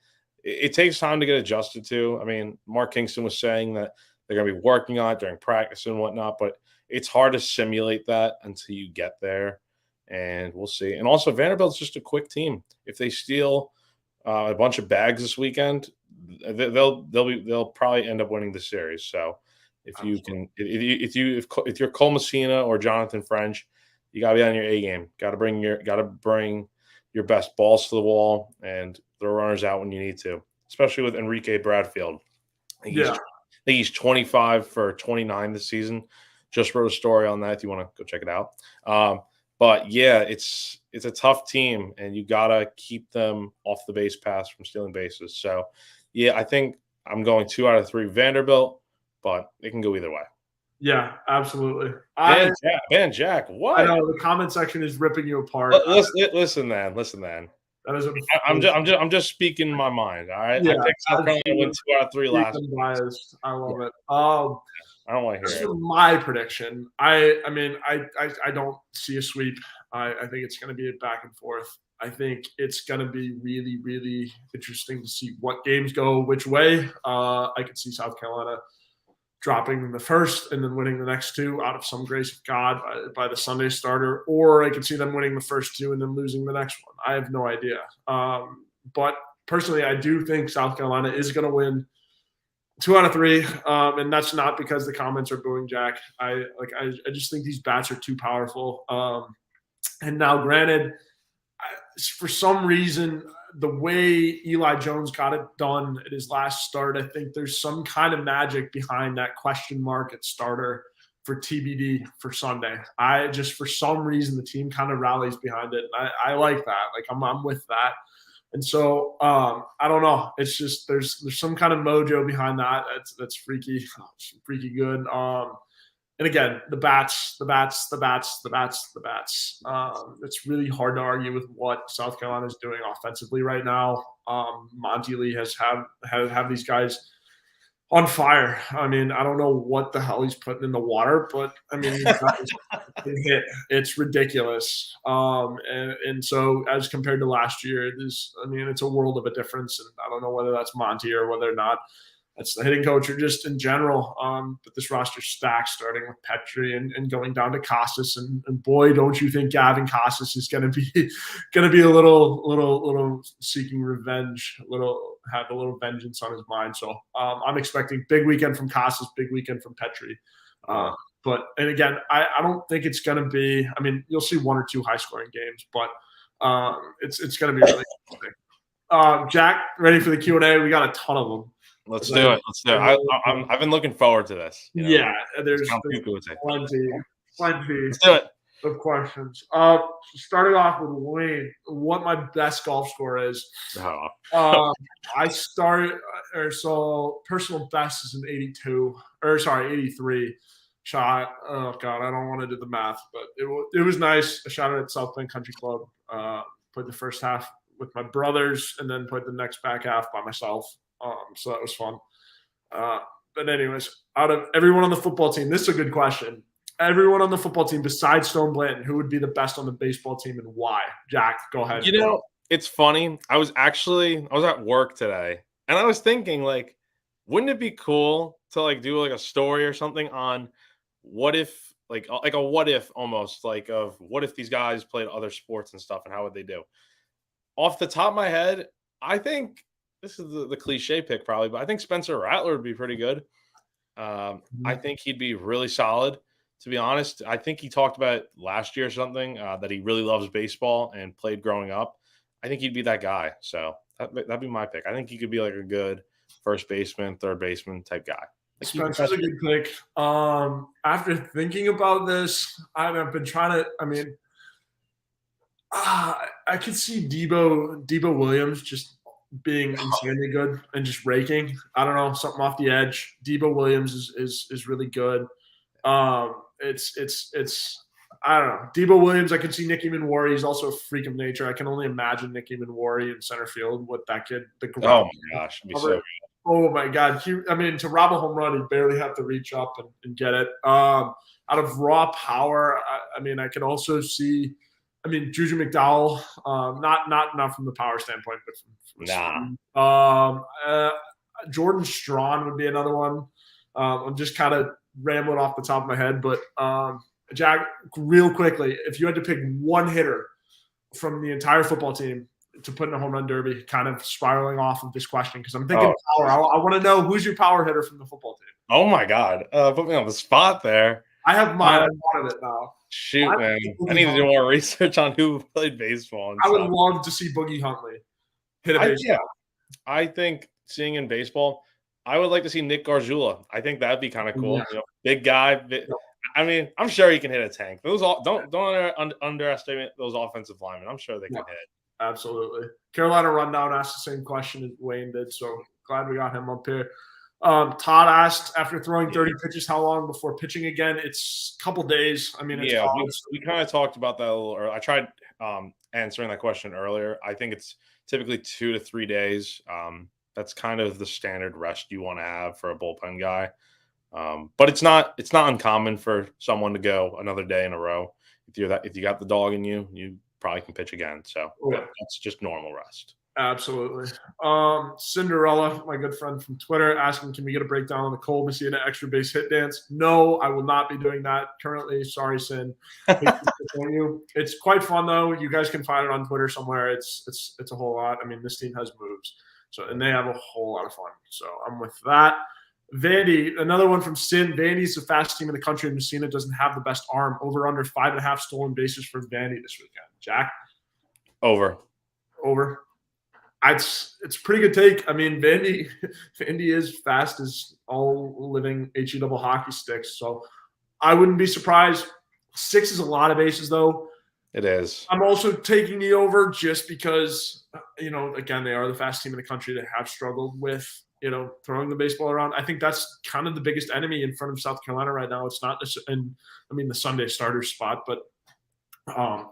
it takes time to get adjusted to. I mean, Mark Kingston was saying that they're going to be working on it during practice and whatnot, but it's hard to simulate that until you get there, and we'll see. And also, Vanderbilt's just a quick team. If they steal a bunch of bags this weekend, they'll probably end up winning the series. So if you're Cole Messina or Jonathan French, you gotta be on your A game. Gotta bring your best balls to the wall and throw runners out when you need to, especially with Enrique Bradfield. I think he's 25 for 29 this season. Just wrote a story on that if you want to go check it out. But yeah, it's a tough team, and you gotta keep them off the base paths from stealing bases. So yeah, I think I'm going 2 out of 3 Vanderbilt, but it can go either way. Yeah, absolutely. Jack, what? I know the comment section is ripping you apart. Listen, man. That is I'm just speaking my mind. All right. Yeah, I picked South Carolina to win 2 out of 3 last week. Biased. I love it. I don't want to hear it. My prediction. I mean, I don't see a sweep. I think it's going to be a back and forth. I think it's going to be really, really interesting to see what games go which way. I could see South Carolina dropping the first and then winning the next 2 out of some grace of God by the Sunday starter, or I could see them winning the first 2 and then losing the next one. I have no idea. But personally, I do think South Carolina is going to win 2 out of 3, and that's not because the comments are booing Jack. I just think these bats are too powerful. And now, granted, for some reason, the way Eli Jones got it done at his last start, I think there's some kind of magic behind that question mark at starter for TBD for Sunday. For some reason, the team kind of rallies behind it. And I like that. Like I'm with that. And so I don't know. It's just there's some kind of mojo behind that. That's freaky good. And again, the bats. It's really hard to argue with what South Carolina is doing offensively right now. Monty Lee has have these guys on fire. I mean, I don't know what the hell he's putting in the water, but I mean, it's ridiculous. And so as compared to last year, it's a world of a difference. And I don't know whether that's Monty or whether or not that's the hitting coach or just in general. But this roster stacked, starting with Petri and going down to Casas. And boy, don't you think Gavin Casas is going to be a little seeking revenge, have a little vengeance on his mind. So I'm expecting big weekend from Casas, big weekend from Petri. And again, I don't think it's going to be. I mean, you'll see 1 or 2 high scoring games, but it's going to be really interesting. Jack, ready for the Q&A? We got a ton of them. Let's do it. I've been looking forward to this. Yeah, there's plenty Let's do it. of questions. Starting off with Wayne, what my best golf score is. So personal best is an 83 shot. Oh God, I don't want to do the math, but it was nice. I shot it at South Bend Country Club. Played the first half with my brothers, and then played the next back half by myself. So that was fun. But anyways, out of everyone on the football team, this is a good question. Everyone on the football team besides Stone Blanton, who would be the best on the baseball team and why? Jack, go ahead. It's funny. I was at work today, and I was thinking, like, wouldn't it be cool to like do like a story or something on what if, like a what if almost, like of what if these guys played other sports and stuff, and how would they do? Off the top of my head, I think this is the cliche pick probably, but I think Spencer Rattler would be pretty good. I think he'd be really solid. To be honest, I think he talked about last year or something that he really loves baseball and played growing up. I think he'd be that guy. So that'd be my pick. I think he could be like a good first baseman, third baseman type guy. Like Spencer's a good pick. After thinking about this, I've been trying to. I mean, I could see Debo Williams just being insanely good and just raking. I don't know, something off the edge. Debo Williams is really good. It's I don't know. Debo Williams, I can see Nicky Manwari. He's also a freak of nature. I can only imagine Nicky Manwari in center field with that kid. Oh my gosh, it'd be so good. Oh my God. To rob a home run, he'd barely have to reach up and get it. Out of raw power, I could also see, Juju McDowell, not from the power standpoint, but from Jordan Strawn would be another one. I'm just kind of rambling off the top of my head, but Jack, real quickly, if you had to pick one hitter from the entire football team to put in a home run derby, kind of spiraling off of this question, because I'm thinking power. I want to know, who's your power hitter from the football team? Oh my God, put me on the spot there. I have mine. I thought of it now. Shoot, man, I need to do more research on who played baseball. I would love to see Boogie Huntley hit a baseball. I think seeing in baseball, I would like to see Nick Gargiulo. I think that'd be kind of cool. Yeah. Big guy. I'm sure he can hit a tank. Don't underestimate those offensive linemen. I'm sure they can hit. Absolutely. Carolina Rundown asked the same question as Wayne did, so glad we got him up here. Todd asked, after throwing 30 pitches, how long before pitching again? It's a couple days. We kind of talked about that a little earlier. I tried answering that question earlier. I think it's typically 2 to 3 days. That's kind of the standard rest you want to have for a bullpen guy. But it's not uncommon for someone to go another day in a row. If you got the dog in you, you probably can pitch again. So that's just normal rest. Absolutely. Cinderella, my good friend from Twitter, asking, can we get a breakdown on the Cole Messina extra base hit dance? No, I will not be doing that currently. Sorry, Sin. It's quite fun though. You guys can find it on Twitter somewhere. It's a whole lot. This team has moves, and they have a whole lot of fun. So I'm with that. Vandy, another one from Sin. Vandy's the fastest team in the country, and Messina doesn't have the best arm. Over under 5.5 stolen bases for Vandy this weekend. Jack? Over. It's a pretty good take. Vandy is fast as all living HE double hockey sticks, so I wouldn't be surprised. 6 is a lot of bases, though. It is. I'm also taking the over just because, again, they are the fastest team in the country. They have struggled with, throwing the baseball around. I think that's kind of the biggest enemy in front of South Carolina right now. It's not the Sunday starter spot, but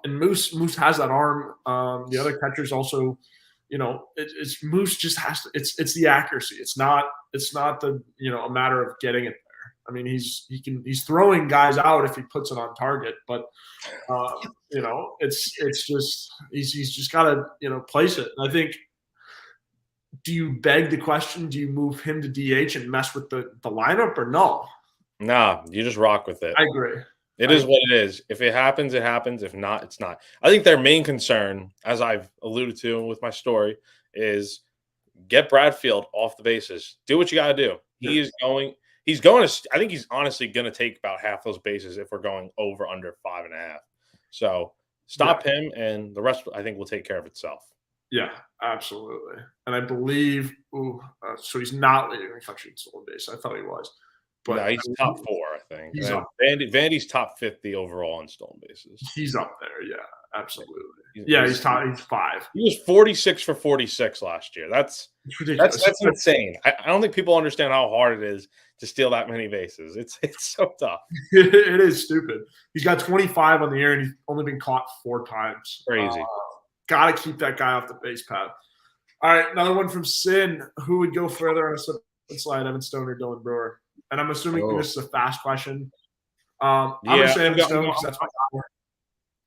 and Moose has that arm. The other catchers also, it's Moose just has to. It's the accuracy. It's not the a matter of getting it there. He's throwing guys out if he puts it on target, but it's just he's just got to place it. And I think, do you beg the question? Do you move him to DH and mess with the lineup, or no? Nah, you just rock with it. I agree. It is what it is. If it happens, it happens. If not, it's not. I think their main concern, as I've alluded to with my story, is get Bradfield off the bases. Do what you got to do. He's going to – I think he's honestly going to take about half those bases if we're going over under 5.5. So stop him, and the rest, I think, will take care of itself. Yeah, absolutely. And I believe so he's not leading the country in stolen base. I thought he was. But no, he's top 4, I think. Vandy's top 50 overall in stolen bases. He's up there, yeah, absolutely. He's 5. He was 46 for 46 last year. That's ridiculous. That's insane. I don't think people understand how hard it is to steal that many bases. It's so tough. It is stupid. He's got 25 on the year, and he's only been caught 4 times. Crazy. Got to keep that guy off the base pad. All right, another one from Sin. Who would go further on a slip and slide, Evan Stone or Dylan Brewer? And I'm assuming this is a fast question. I'm gonna say Evan Stone because that's my guy.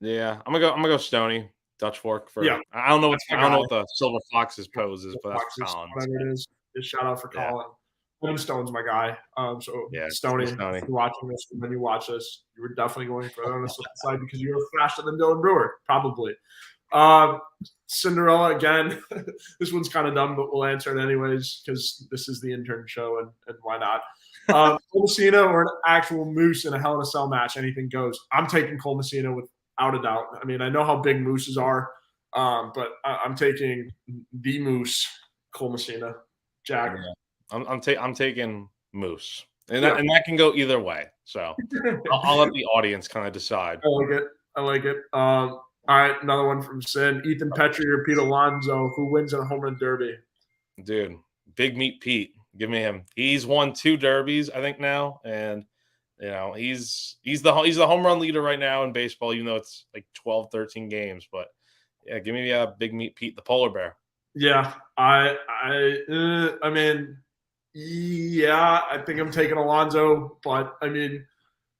Yeah, I'm gonna go Stoney. Dutch fork for I don't know what the Silver Fox's pose is, but that's Collins. Whatever it is. Just shout out for Colin. Evan Stone's my guy. So Stoney, if you're watching this, when you watch this, you were definitely going further on the slip and slide because you were faster than Dylan Brewer, probably. Cinderella again. This one's kind of dumb, but we'll answer it anyways because this is the intern show, and why not? Cole Messina or an actual Moose in a Hell in a Cell match, anything goes. I'm taking Cole Messina without a doubt. I mean, I know how big Mooses are, but I'm taking the Moose, Cole Messina. Jack. Yeah. I'm taking Moose, and that can go either way. So I'll let the audience kind of decide. I like it. All right, another one from Sin. Ethan Petrie or Pete Alonso, who wins in a home run derby? Dude, Big Meat Pete. Give me him. He's won 2 derbies, I think, now, and he's the home run leader right now in baseball. Even though it's like 12, 13 games, but yeah, give me Big Meat Pete, the polar bear. Yeah, I mean, I think I'm taking Alonso, but I mean,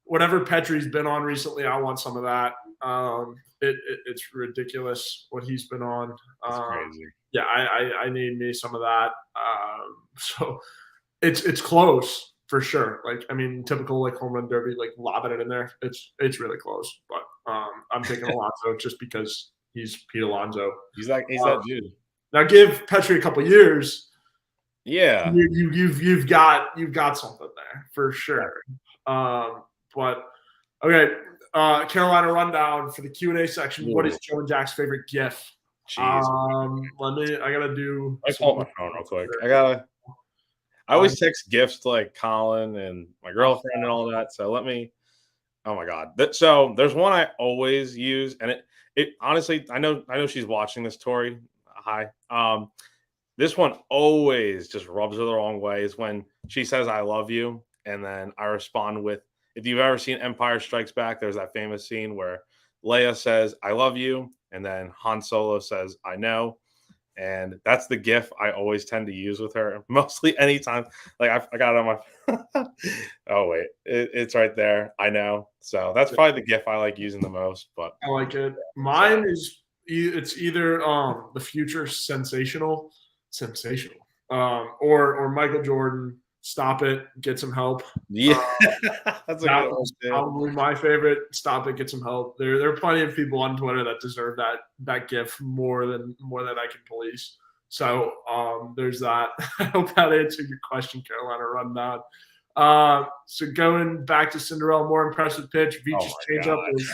whatever Petrie's been on recently, I want some of that. It's ridiculous what he's been on. That's crazy. Yeah, I need me some of that. So it's close for sure. Like, I mean, typical like home run derby, like lobbing it in there. It's really close. But I'm taking Alonso just because he's Pete Alonso. He's that dude. Now give Petrie a couple years. Yeah, you've got something there for sure. But okay. Carolina rundown for the Q&A section. What is Joe and Jack's favorite GIF? Jeez. I gotta do. I pull up my phone real quick. I always text GIFs to like Colin and my girlfriend and all that. So let me. Oh my God. So there's one I always use, and it honestly, I know she's watching this. Tori, hi. This one always just rubs her the wrong way. Is when she says "I love you," and then I respond with, if you've ever seen Empire Strikes Back, there's that famous scene where Leia says, "I love you," and then Han Solo says, "I know." And that's the GIF I always tend to use with her, mostly anytime. Like I got it on my oh, wait. It's right there. I know. So that's probably the GIF I like using the most. But I like it. Mine is it's either the future sensational, or Michael Jordan. Stop it, get some help. Yeah, that's that was probably my favorite. Stop it, get some help. There are plenty of people on Twitter that deserve that GIF more than I can police. So there's that. I hope that answered your question, Carolina rundown. So going back to Cinderella, more impressive pitch. Veach's changeup is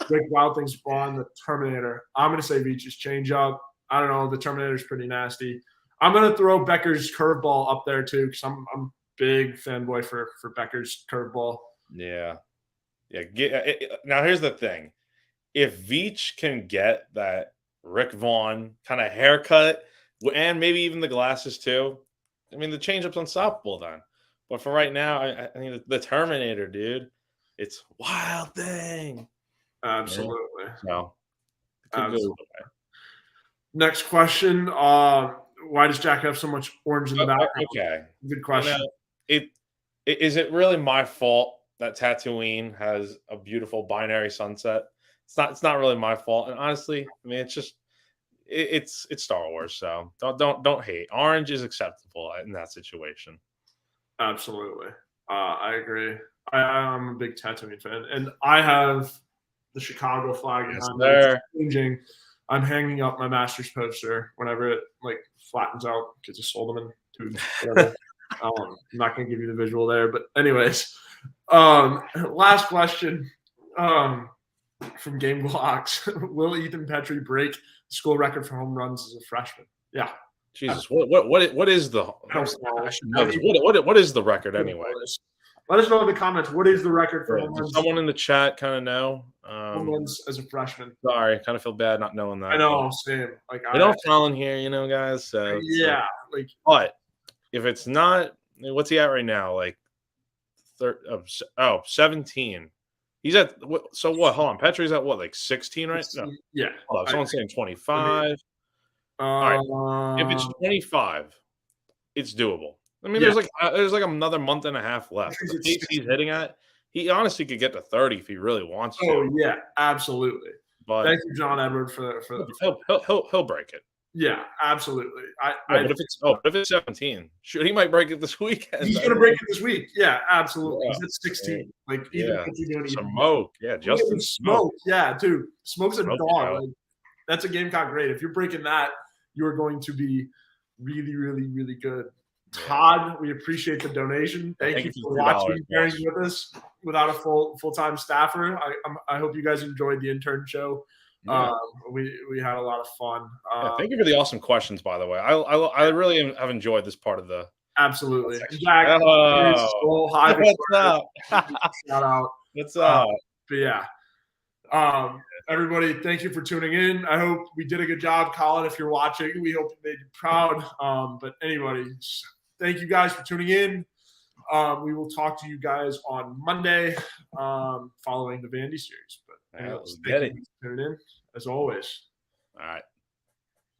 Rick Wild Things Braun, the Terminator. I'm gonna say Veach's changeup. I don't know. The Terminator's pretty nasty. I'm going to throw Becker's curveball up there, too, because I'm big fanboy for Becker's curveball. Yeah. Now, here's the thing. If Veach can get that Rick Vaughn kind of haircut and maybe even the glasses, too, I mean, the changeup's unstoppable then. But for right now, I mean, the Terminator, dude, it's Wild Thing. Absolutely. So, next question. Why does Jack have so much orange in the background? Okay. Good question. Is it really my fault that Tatooine has a beautiful binary sunset? It's not really my fault. And honestly, I mean, it's just it's Star Wars, so don't hate. Orange is acceptable in that situation. Absolutely. I agree. I'm a big Tatooine fan, and I have the Chicago flag changing. I'm hanging up my Masters poster whenever it like flattens out because I sold them in whatever. I'm not going to give you the visual there, but anyways, last question from Gamecocks. Will Ethan Petrie break the school record for home runs as a freshman? Yeah. Jesus, what is the? What is the record anyway? Let us know in the comments. What is the record for home runs? Someone in the chat kind of know. Home runs as a freshman. Sorry, kind of feel bad not knowing that. I know, same. Like I don't Colin here, guys. So yeah, but if it's not, what's he at right now? Like 17. He's at so what? Hold on, Petri's at what, like 16 right? No, Yeah. hold on. Someone's saying 25. All right, if it's 25, it's doable. I mean, Yeah. there's like another month and a half left. At the pace he's hitting at, he honestly could get to 30 if he really wants to. Oh yeah, absolutely. But Thank you, John Edward, for he'll break it. yeah, absolutely. But if it's 17, sure, he might break it this weekend. He's going to break it this week. Yeah, absolutely. Yeah. He's at 16. Like even if you're doing Smoke, yeah, Justin Smoke, yeah, dude. Smoke's a Smoke, dog. Like, that's a Gamecock grade. If you're breaking that, you are going to be really, really, really good. Todd, we appreciate the donation. Thank you for watching Pairings with us without a full-time staffer. I hope you guys enjoyed the intern show. Yeah. We had a lot of fun. Thank you for the awesome questions, by the way. I really have enjoyed this part of the. Absolutely. Jack, hi. What's up? Shout out. What's up? But yeah. Everybody, thank you for tuning in. I hope we did a good job, Colin. If you're watching, we hope it made you proud. But anybody, thank you guys for tuning in. We will talk to you guys on Monday following the Vandy series. But anyways, thank you for tuning in, as always. All right.